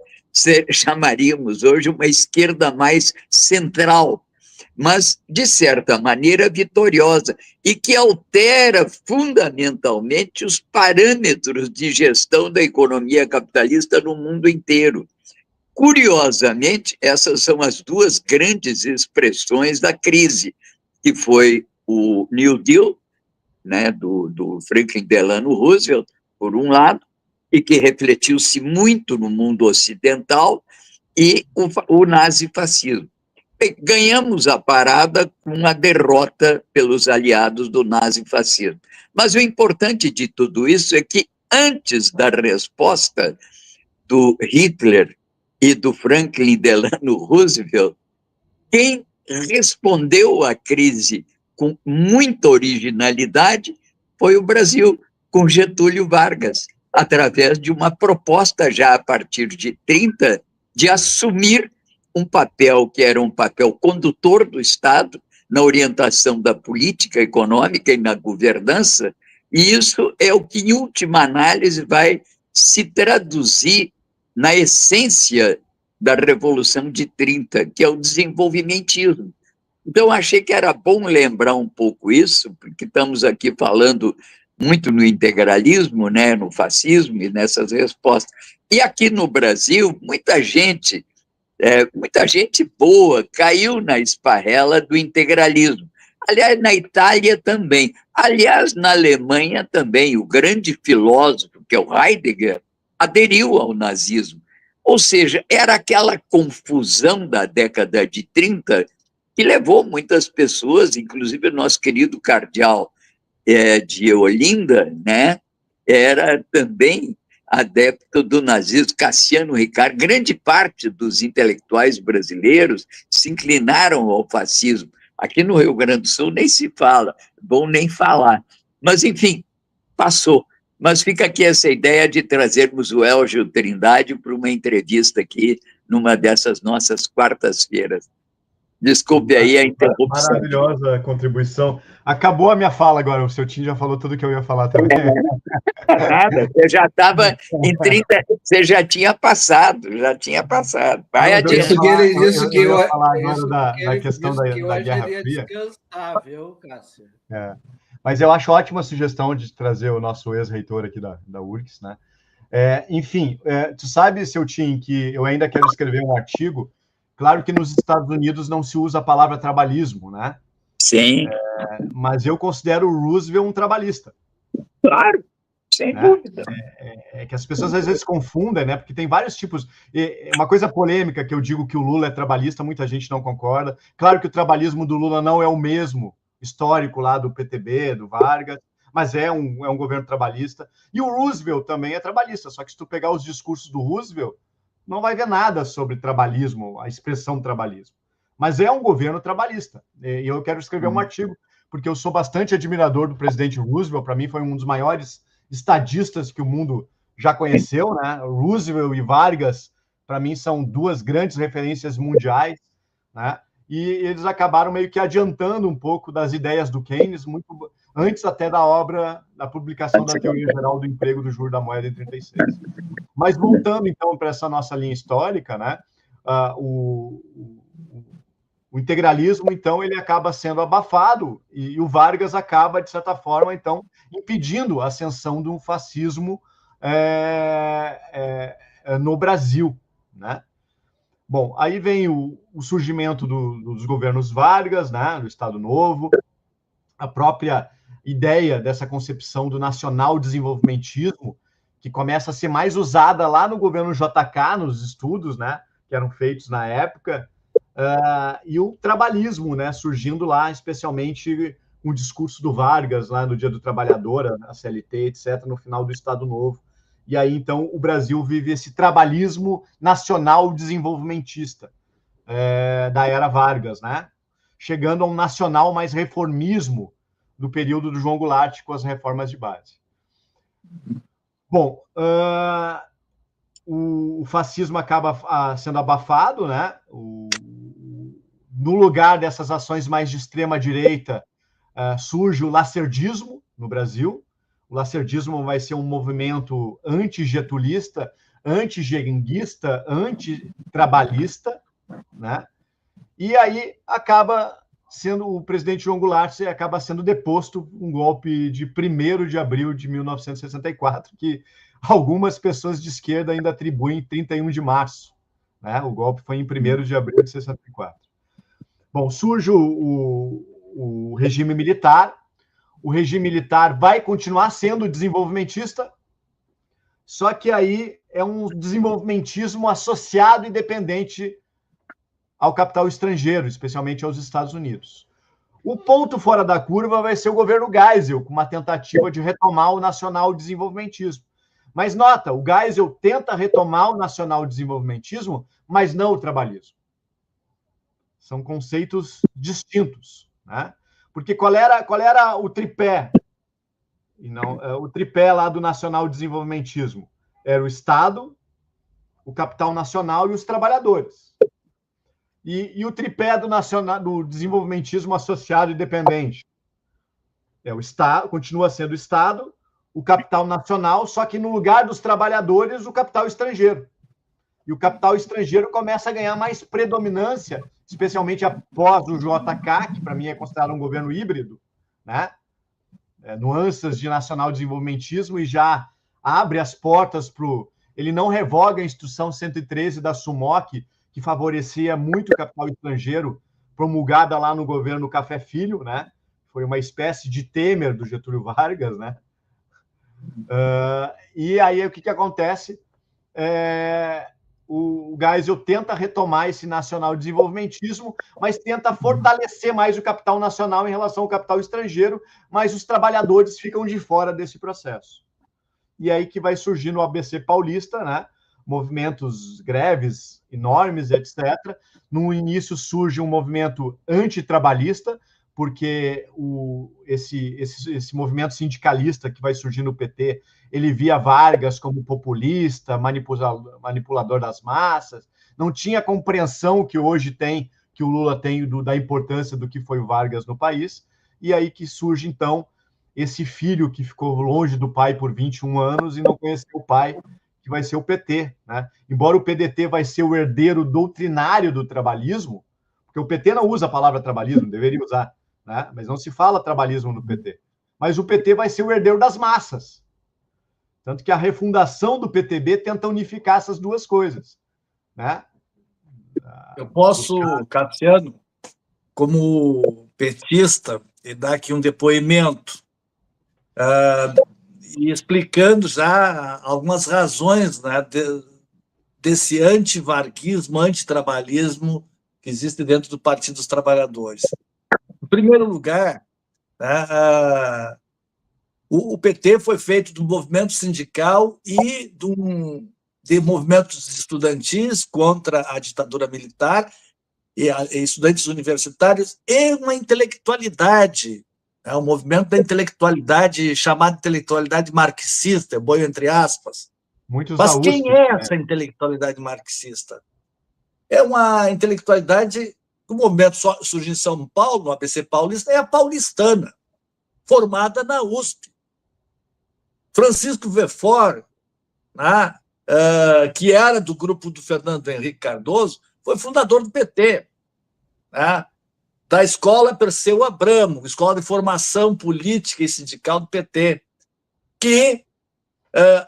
chamaríamos hoje uma esquerda mais central, mas, de certa maneira, vitoriosa, e que altera fundamentalmente os parâmetros de gestão da economia capitalista no mundo inteiro. Curiosamente, essas são as duas grandes expressões da crise, que foi o New Deal, né, do Franklin Delano Roosevelt, por um lado, e que refletiu-se muito no mundo ocidental, e o nazifascismo. Ganhamos a parada com a derrota pelos aliados do nazifascismo. Mas o importante de tudo isso é que, antes da resposta do Hitler e do Franklin Delano Roosevelt, quem respondeu à crise com muita originalidade foi o Brasil, com Getúlio Vargas, através de uma proposta já a partir de 30 de assumir um papel que era um papel condutor do Estado na orientação da política econômica e na governança, e isso é o que, em última análise, vai se traduzir na essência da Revolução de 30, que é o desenvolvimentismo. Então, achei que era bom lembrar um pouco isso, porque estamos aqui falando muito no integralismo, né, no fascismo e nessas respostas. E aqui no Brasil, muita gente boa caiu na esparrela do integralismo. Aliás, na Itália também. Aliás, na Alemanha também. O grande filósofo, que é o Heidegger, aderiu ao nazismo. Ou seja, era aquela confusão da década de 30 que levou muitas pessoas, inclusive o nosso querido cardeal de Olinda, né, era também adepto do nazismo, Cassiano Ricardo. Grande parte dos intelectuais brasileiros se inclinaram ao fascismo. Aqui no Rio Grande do Sul nem se fala, bom nem falar. Mas, enfim, passou. Mas fica aqui essa ideia de trazermos o Elgio Trindade para uma entrevista aqui, numa dessas nossas quartas-feiras. Desculpe aí a interrupção. Maravilhosa contribuição. Acabou a minha fala agora, o seu Tim já falou tudo que eu ia falar também. Nada, você já estava em 30, você já tinha passado. Vai adiante. Isso que eu ia falar agora da questão da Guerra Fria. Descansar, viu, Cássio? Mas eu acho ótima a sugestão de trazer o nosso ex-reitor aqui da URGS, né? Enfim, tu sabe, seu Tim, que eu ainda quero escrever um artigo. Claro que nos Estados Unidos não se usa a palavra trabalhismo, né? Sim. Mas eu considero o Roosevelt um trabalhista. Claro, sem dúvida. É que as pessoas às vezes confundem, né? Porque tem vários tipos. Uma coisa polêmica que eu digo que o Lula é trabalhista, muita gente não concorda. Claro que o trabalhismo do Lula não é o mesmo histórico lá do PTB, do Vargas, mas é um governo trabalhista. E o Roosevelt também é trabalhista, só que se tu pegar os discursos do Roosevelt, não vai ver nada sobre trabalhismo, a expressão trabalhismo. mas é um governo trabalhista. E eu quero escrever um artigo, porque eu sou bastante admirador do presidente Roosevelt, para mim foi um dos maiores estadistas que o mundo já conheceu, né? Roosevelt e Vargas, para mim, são duas grandes referências mundiais, né? E eles acabaram meio que adiantando um pouco das ideias do Keynes, muito antes até da publicação da Teoria Geral do Emprego do Juro da Moeda em 36. Mas voltando, então, para essa nossa linha histórica, né? O integralismo, então, ele acaba sendo abafado e o Vargas acaba, de certa forma, então, impedindo a ascensão do fascismo no Brasil, né? Bom, aí vem o surgimento dos governos Vargas, né, do Estado Novo, a própria ideia dessa concepção do nacional-desenvolvimentismo, que começa a ser mais usada lá no governo JK, nos estudos, né, que eram feitos na época, e o trabalhismo, né, surgindo lá, especialmente com o discurso do Vargas, lá no Dia do Trabalhador, a CLT, etc., no final do Estado Novo. E aí, então, o Brasil vive esse trabalhismo nacional desenvolvimentista da era Vargas, né? Chegando a um nacional mais reformismo do período do João Goulart com as reformas de base. Bom, o fascismo acaba sendo abafado, né? No lugar dessas ações mais de extrema-direita, surge o lacerdismo no Brasil. O lacerdismo vai ser um movimento anti-getulista, anti-gerenguista, anti-trabalhista, né? E aí acaba sendo o presidente João Goulart acaba sendo deposto um golpe de 1º de abril de 1964, que algumas pessoas de esquerda ainda atribuem 31 de março, né? O golpe foi em 1º de abril de 64. Bom, surge o regime militar. O regime militar vai continuar sendo desenvolvimentista, só que aí é um desenvolvimentismo associado e dependente ao capital estrangeiro, especialmente aos Estados Unidos. O ponto fora da curva vai ser o governo Geisel, com uma tentativa de retomar o nacional-desenvolvimentismo. Mas nota, o Geisel tenta retomar o nacional-desenvolvimentismo, mas não o trabalhismo. São conceitos distintos, né? Porque qual era o tripé? E não, o tripé lá do nacional-desenvolvimentismo era o Estado, o capital nacional e os trabalhadores. E o tripé do desenvolvimentismo associado e dependente é o Estado, continua sendo o Estado, o capital nacional, só que no lugar dos trabalhadores, o capital estrangeiro. E o capital estrangeiro começa a ganhar mais predominância, especialmente após o JK, que para mim é considerado um governo híbrido, né? Nuances de nacional-desenvolvimentismo, e já abre as portas para o... Ele não revoga a Instrução 113 da SUMOC, que favorecia muito o capital estrangeiro, promulgada lá no governo Café Filho, né? Foi uma espécie de Temer do Getúlio Vargas, né? E aí o que acontece? O Geisel tenta retomar esse nacional-desenvolvimentismo, mas tenta fortalecer mais o capital nacional em relação ao capital estrangeiro, mas os trabalhadores ficam de fora desse processo. E aí que vai surgir no ABC paulista, né? Movimentos, greves enormes, etc. No início surge um movimento antitrabalhista, porque esse movimento sindicalista que vai surgir no PT, ele via Vargas como populista, manipulador das massas, não tinha a compreensão que hoje tem, que o Lula tem da importância do que foi o Vargas no país, e aí que surge, então, esse filho que ficou longe do pai por 21 anos e não conheceu o pai, que vai ser o PT, né? Embora o PDT vai ser o herdeiro doutrinário do trabalhismo, porque o PT não usa a palavra trabalhismo, deveria usar, né? Mas não se fala trabalhismo no PT. Mas o PT vai ser o herdeiro das massas. Tanto que a refundação do PTB tenta unificar essas duas coisas, né? Eu posso, Cassiano, como petista, dar aqui um depoimento e explicando já algumas razões, né, desse antivarguismo, antitrabalhismo que existe dentro do Partido dos Trabalhadores. Em primeiro lugar, né, o PT foi feito do movimento sindical e de movimentos estudantis contra a ditadura militar e estudantes universitários, e uma intelectualidade, o movimento da intelectualidade, chamada intelectualidade marxista, boio entre aspas. Muitos Mas da quem USP, é essa intelectualidade marxista? É uma intelectualidade que o movimento surgiu em São Paulo, no ABC Paulista, é a paulistana, formada na USP. Francisco Verfort, né, que era do grupo do Fernando Henrique Cardoso, foi fundador do PT, né, da Escola Perseu Abramo, Escola de Formação Política e Sindical do PT, que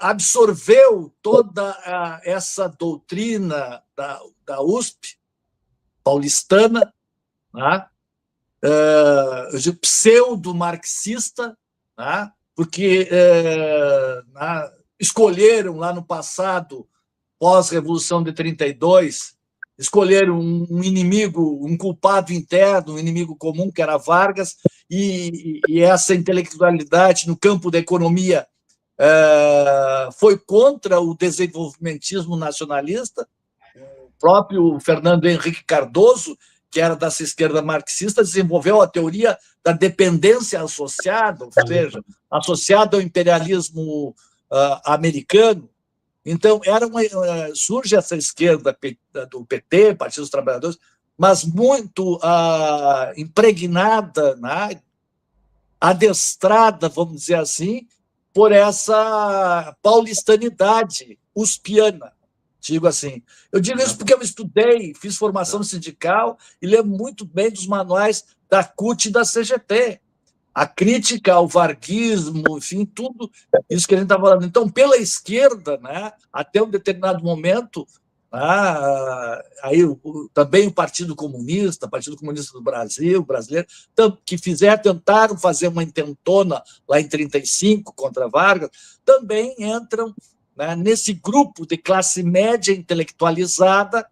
absorveu toda essa doutrina da USP paulistana, né, pseudo-marxista, né, porque escolheram lá no passado, pós-Revolução de 32, escolheram um inimigo, um culpado interno, um inimigo comum, que era Vargas, e essa intelectualidade no campo da economia foi contra o desenvolvimentismo nacionalista. O próprio Fernando Henrique Cardoso, que era dessa esquerda marxista, desenvolveu a teoria da dependência associada, ou seja, associada ao imperialismo americano. Então, surge essa esquerda do PT, Partido dos Trabalhadores, mas muito impregnada, né, adestrada, vamos dizer assim, por essa paulistanidade uspiana, digo assim. Eu digo isso porque eu estudei, fiz formação sindical e lembro muito bem dos manuais da CUT e da CGT. A crítica ao varguismo, enfim, tudo isso que a gente está falando. Então, pela esquerda, né, até um determinado momento, aí também o Partido Comunista do Brasil, brasileiro, que tentaram fazer uma intentona lá em 1935 contra Vargas, também entram, né, nesse grupo de classe média intelectualizada,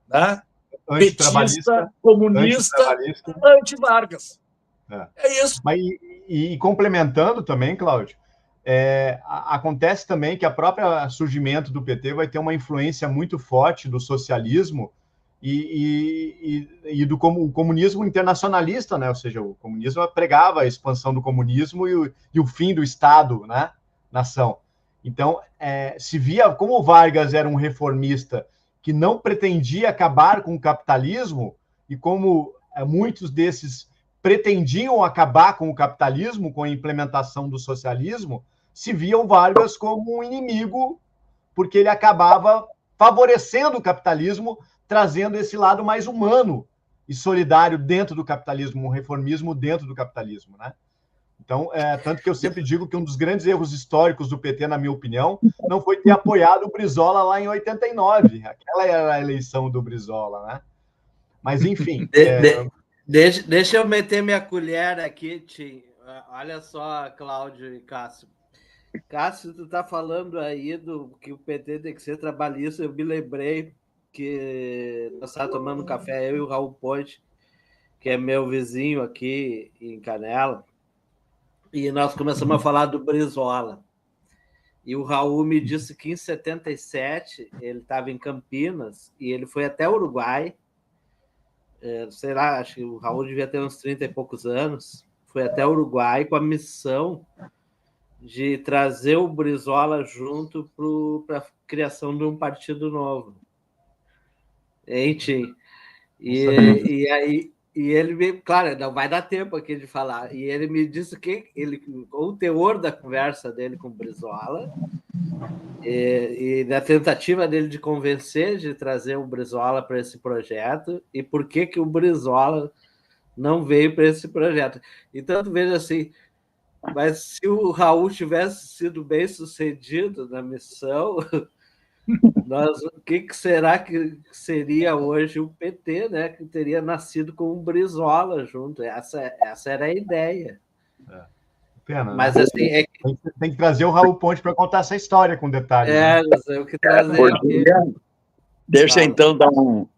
né, petista, comunista, anti-Vargas. É isso. Mas, e complementando também, Cláudio, acontece também que a própria surgimento do PT vai ter uma influência muito forte do socialismo e do comunismo internacionalista, né? Ou seja, o comunismo pregava a expansão do comunismo e o fim do Estado, né? Nação. Então, se via como o Vargas era um reformista que não pretendia acabar com o capitalismo, e como muitos desses pretendiam acabar com o capitalismo, com a implementação do socialismo, se via o Vargas como um inimigo, porque ele acabava favorecendo o capitalismo, trazendo esse lado mais humano e solidário dentro do capitalismo, um reformismo dentro do capitalismo, né? Então, tanto que eu sempre digo que um dos grandes erros históricos do PT, na minha opinião, não foi ter apoiado o Brizola lá em 89. Aquela era a eleição do Brizola, né? Mas, enfim... Deixa eu meter minha colher aqui, Tim. Olha só, Cláudio e Cássio. Cássio, tu tá falando aí do que o PT tem que ser trabalhista. Eu me lembrei que nós estávamos tomando café, eu e o Raul Ponte, que é meu vizinho aqui em Canela, e nós começamos a falar do Brizola. E o Raul me disse que em 77 ele estava em Campinas e ele foi até o Uruguai. Sei lá, acho que o Raul devia ter uns 30 e poucos anos, foi até o Uruguai com a missão de trazer o Brizola junto para a criação de um partido novo. E ele, claro, não vai dar tempo aqui de falar, e ele me disse que o teor da conversa dele com o Brizola e da tentativa dele de convencer, de trazer o Brizola para esse projeto, e por que o Brizola não veio para esse projeto. Então, tu veja assim, mas se o Raul tivesse sido bem sucedido na missão, o que será que seria hoje o PT, né? Que teria nascido com o Brizola junto. Essa era a ideia. Pena, mas né? assim, tem que trazer o Raul Ponte para contar essa história com detalhes. Né? Eu que trazer aqui. Deixa então dar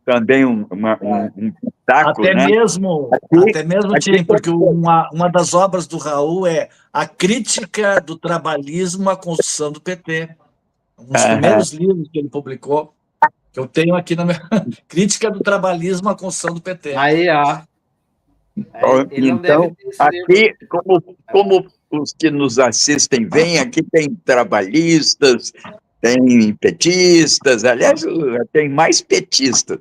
também um pitaco, até né? mesmo, Tim, porque uma das obras do Raul é a crítica do trabalhismo à construção do PT. Um dos primeiros livros que ele publicou, que Eu tenho aqui na minha crítica do trabalhismo à construção do PT. Aí, ó. Ele não deve Então, ter esse livro. aqui, como os que nos assistem veem, aqui tem trabalhistas, tem petistas, aliás, tem mais petistas.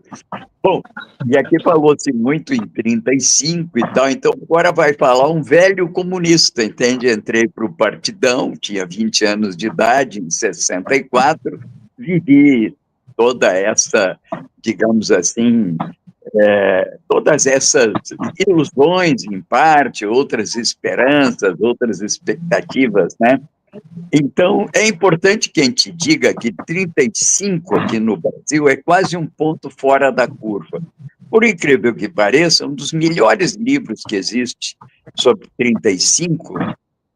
Bom, e aqui falou-se muito em 35 e tal, então agora vai falar um velho comunista, entende? Entrei para o Partidão, tinha 20 anos de idade, em 64, vivi toda essa, digamos assim, todas essas ilusões, em parte, outras esperanças, outras expectativas, né? Então, é importante que a gente diga que 35 aqui no Brasil é quase um ponto fora da curva. Por incrível que pareça, um dos melhores livros que existe sobre 35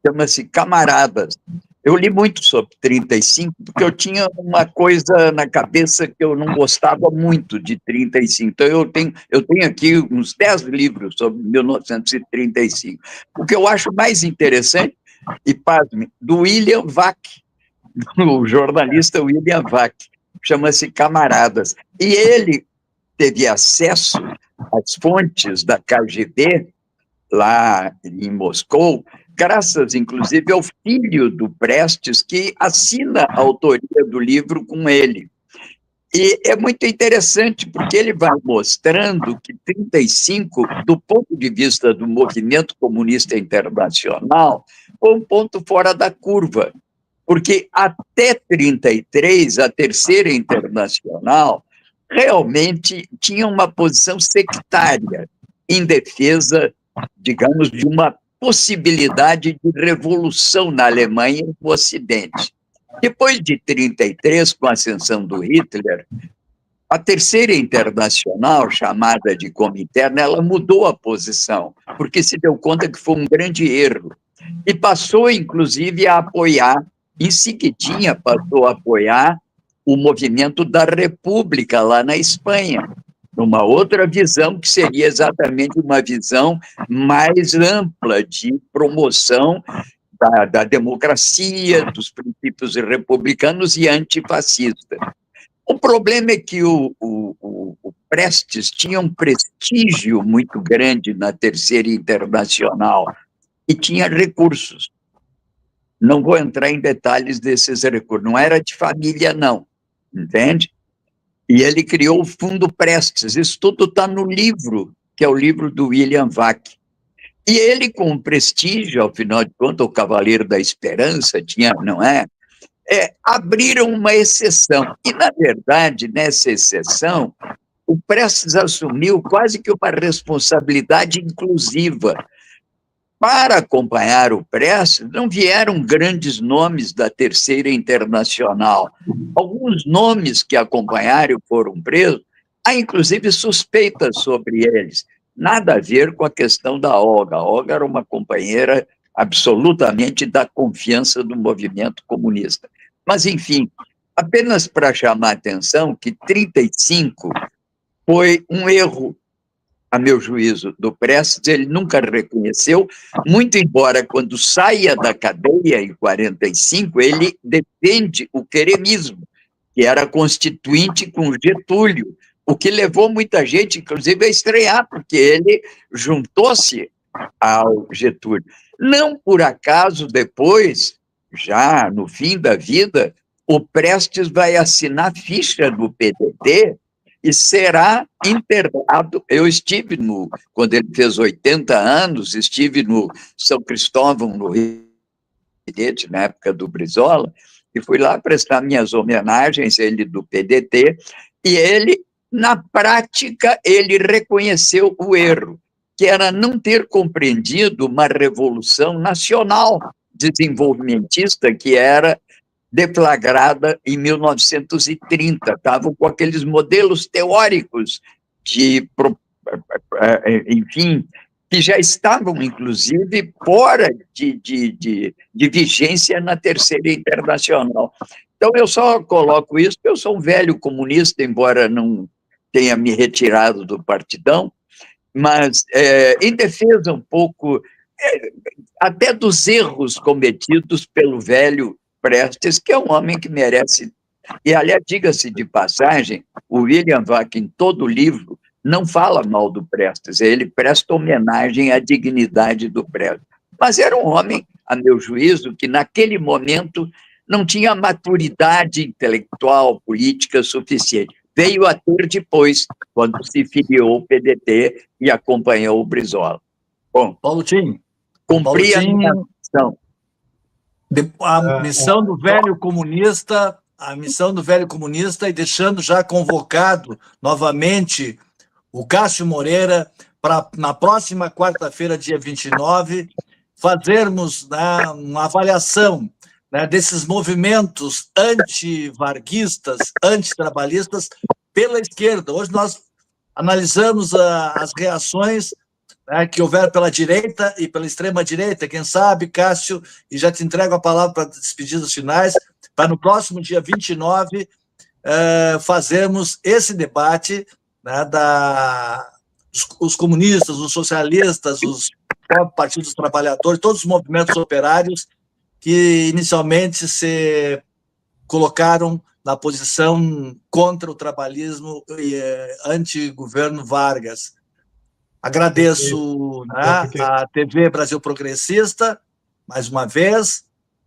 chama-se Camaradas. Eu li muito sobre 35, porque eu tinha uma coisa na cabeça que eu não gostava muito de 35. Então, eu tenho aqui uns 10 livros sobre 1935. O que eu acho mais interessante, e pasme, do William Vac, o jornalista William Vac, chama-se Camaradas. E ele teve acesso às fontes da KGB, lá em Moscou, graças, inclusive, ao filho do Prestes, que assina a autoria do livro com ele. E é muito interessante, porque ele vai mostrando que 35, do ponto de vista do movimento comunista internacional, foi um ponto fora da curva, porque até 33, a Terceira Internacional realmente tinha uma posição sectária em defesa, digamos, de uma possibilidade de revolução na Alemanha e no Ocidente. Depois de 33, com a ascensão do Hitler, a Terceira Internacional, chamada de Comintern, ela mudou a posição, porque se deu conta que foi um grande erro. E passou, inclusive, a apoiar, em seguidinha passou a apoiar o movimento da República lá na Espanha, numa outra visão que seria exatamente uma visão mais ampla de promoção da democracia, dos princípios republicanos e antifascista. O problema é que o Prestes tinha um prestígio muito grande na Terceira Internacional e tinha recursos. Não vou entrar em detalhes desses recursos, não era de família, não, entende? E ele criou o Fundo Prestes, isso tudo está no livro, que é o livro do William Vac. E ele, com prestígio, ao final de contas, o Cavaleiro da Esperança, tinha, não é? Abriram uma exceção. E, na verdade, nessa exceção, o Prestes assumiu quase que uma responsabilidade inclusiva. Para acompanhar o Prestes, não vieram grandes nomes da Terceira Internacional. Alguns nomes que acompanharam foram presos, há inclusive suspeitas sobre eles. Nada a ver com a questão da Olga. A Olga era uma companheira absolutamente da confiança do movimento comunista. Mas, enfim, apenas para chamar a atenção que 35 foi um erro, a meu juízo, do Prestes, ele nunca reconheceu, muito embora quando saia da cadeia em 45, ele defende o queremismo, que era constituinte com Getúlio, o que levou muita gente, inclusive, a estranhar, porque ele juntou-se ao Getúlio. Não por acaso, depois, já no fim da vida, o Prestes vai assinar ficha do PDT e será internado. Eu estive, quando ele fez 80 anos, estive no São Cristóvão, no Rio, na época do Brizola, e fui lá prestar minhas homenagens, ele do PDT, e ele, na prática, ele reconheceu o erro, que era não ter compreendido uma revolução nacional desenvolvimentista que era deflagrada em 1930. Estavam com aqueles modelos teóricos enfim, que já estavam, inclusive, fora de vigência na Terceira Internacional. Então, eu só coloco isso, porque eu sou um velho comunista, embora não tenha me retirado do Partidão, mas em defesa um pouco até dos erros cometidos pelo velho Prestes, que é um homem que merece E, aliás, diga-se de passagem, o William Vac, em todo o livro, não fala mal do Prestes, ele presta homenagem à dignidade do Prestes. Mas era um homem, a meu juízo, que naquele momento não tinha maturidade intelectual, política suficiente. Veio a ter depois, quando se filiou ao PDT e acompanhou o Brizola. Bom, Paulo Tim, cumpri a minha missão. A missão do velho comunista, e deixando já convocado novamente o Cássio Moreira para, na próxima quarta-feira, dia 29, fazermos, né, uma avaliação, né, desses movimentos anti-varguistas, antitrabalhistas pela esquerda. Hoje nós analisamos as reações, né, que houver pela direita e pela extrema-direita. Quem sabe, Cássio, e já te entrego a palavra para despedidas finais, para no próximo dia 29 fazermos esse debate, né, os comunistas, os socialistas, os partidos dos trabalhadores, todos os movimentos operários que inicialmente se colocaram na posição contra o trabalhismo e anti-governo Vargas. Agradeço, né, a TV Brasil Progressista, mais uma vez,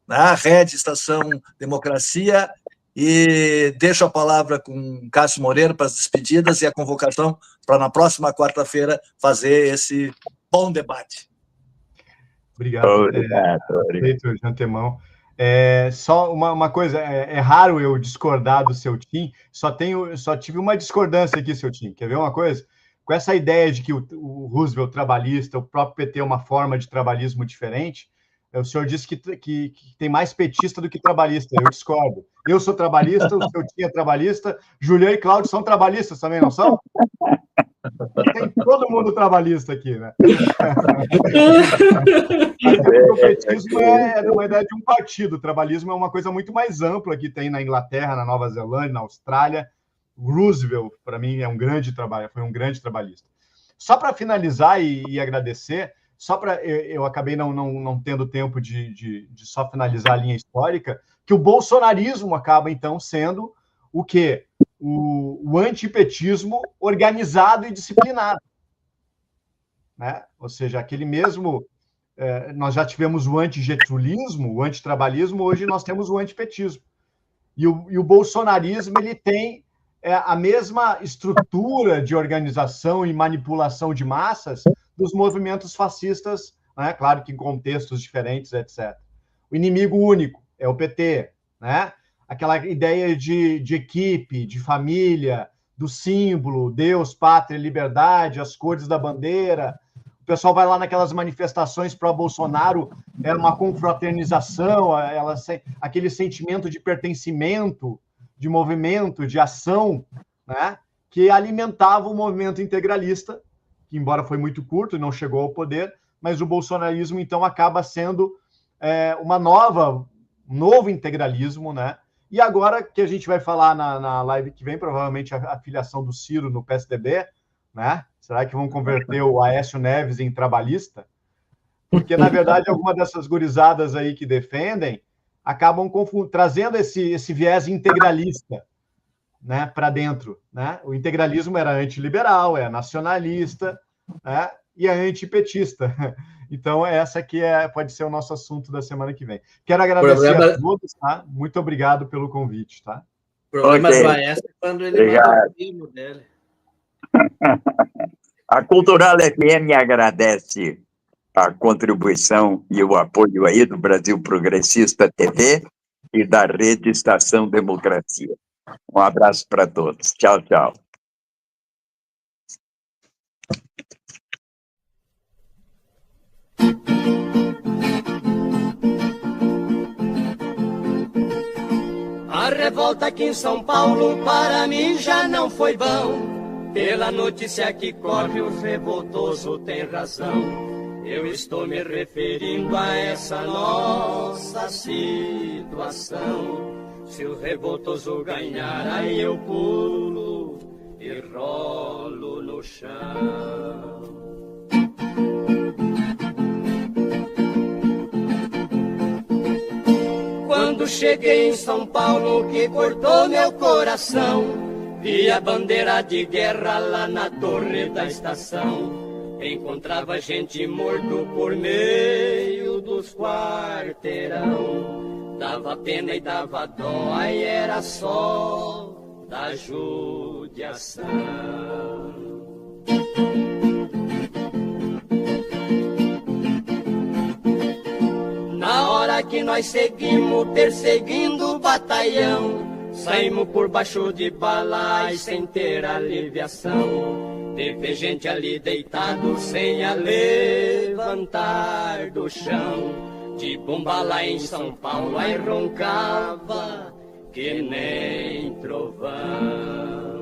né, a Rede Estação Democracia, e deixo a palavra com Cássio Moreira para as despedidas e a convocação para, na próxima quarta-feira, fazer esse bom debate. Obrigado. Obrigado. De antemão. Só uma coisa, é raro eu discordar do seu Tim, só tive uma discordância aqui, seu Tim. Quer ver uma coisa? Com essa ideia de que o Roosevelt trabalhista, o próprio PT é uma forma de trabalhismo diferente, o senhor disse que tem mais petista do que trabalhista. Eu discordo. Eu sou trabalhista, o seu Tim é trabalhista, Julião e Cláudio são trabalhistas também, não são? Tem todo mundo trabalhista aqui, né? O petismo é uma ideia de um partido. O trabalhismo é uma coisa muito mais ampla que tem na Inglaterra, na Nova Zelândia, na Austrália. Roosevelt, para mim, foi um grande trabalhista. Só para finalizar e agradecer, eu acabei não tendo tempo de só finalizar a linha histórica, que o bolsonarismo acaba, então, sendo o quê? O antipetismo organizado e disciplinado. Né? Ou seja, aquele mesmo... nós já tivemos o antigetrulismo, o antitrabalhismo, hoje nós temos o antipetismo. E o bolsonarismo ele tem a mesma estrutura de organização e manipulação de massas dos movimentos fascistas, né? Claro que em contextos diferentes, etc. O inimigo único é o PT, né? Aquela ideia de equipe, de família, do símbolo, Deus, pátria, liberdade, as cores da bandeira. O pessoal vai lá naquelas manifestações pró-Bolsonaro, era uma confraternização, aquele sentimento de pertencimento, de movimento, de ação, né, que alimentava o movimento integralista, que embora foi muito curto e não chegou ao poder, mas o bolsonarismo, então, acaba sendo um novo integralismo, né? E agora que a gente vai falar na live que vem, provavelmente a filiação do Ciro no PSDB, né? Será que vão converter o Aécio Neves em trabalhista? Porque, na verdade, alguma dessas gurizadas aí que defendem acabam trazendo esse viés integralista, né, para dentro. Né? O integralismo era antiliberal, é nacionalista, né, e é antipetista. Então, essa aqui pode ser o nosso assunto da semana que vem. Quero agradecer a todos, tá? Muito obrigado pelo convite. Tá? O problema do Aécio é quando ele manda o primo dele. A Cultural FM agradece a contribuição e o apoio aí do Brasil Progressista TV e da Rede Estação Democracia. Um abraço para todos. Tchau, tchau. A revolta aqui em São Paulo para mim já não foi bom. Pela notícia que corre, o revoltoso tem razão. Eu estou me referindo a essa nossa situação. Se o revoltoso ganhar, aí eu pulo e rolo no chão. Quando Quando cheguei em São Paulo, que cortou meu coração, vi a bandeira de guerra lá na torre da estação. Encontrava gente morto por meio dos quarteirão. Dava pena e dava dó, aí era só da judiação. Na hora que nós seguimos perseguindo o batalhão, saímos por baixo de bala e sem ter aliviação. Teve gente ali deitado sem a levantar do chão. De bomba lá em São Paulo, aí roncava que nem trovão.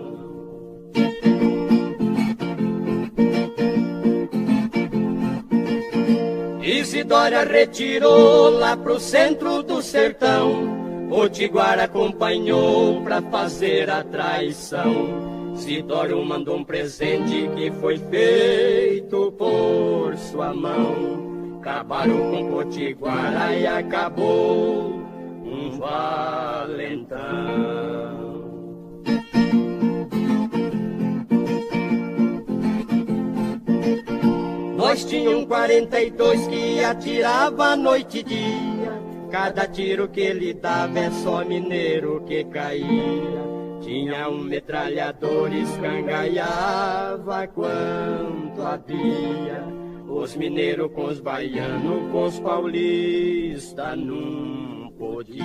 Isidória retirou lá pro centro do sertão, Potiguara acompanhou pra fazer a traição. Isidório mandou um presente que foi feito por sua mão. Acabaram com Potiguara e acabou um valentão. Nós tínhamos 42 que atirava noite e dia. Cada tiro que ele dava é só mineiro que caía. Tinha um metralhador, escangaiava quanto havia. Os mineiros com os baianos, com os paulistas não podia.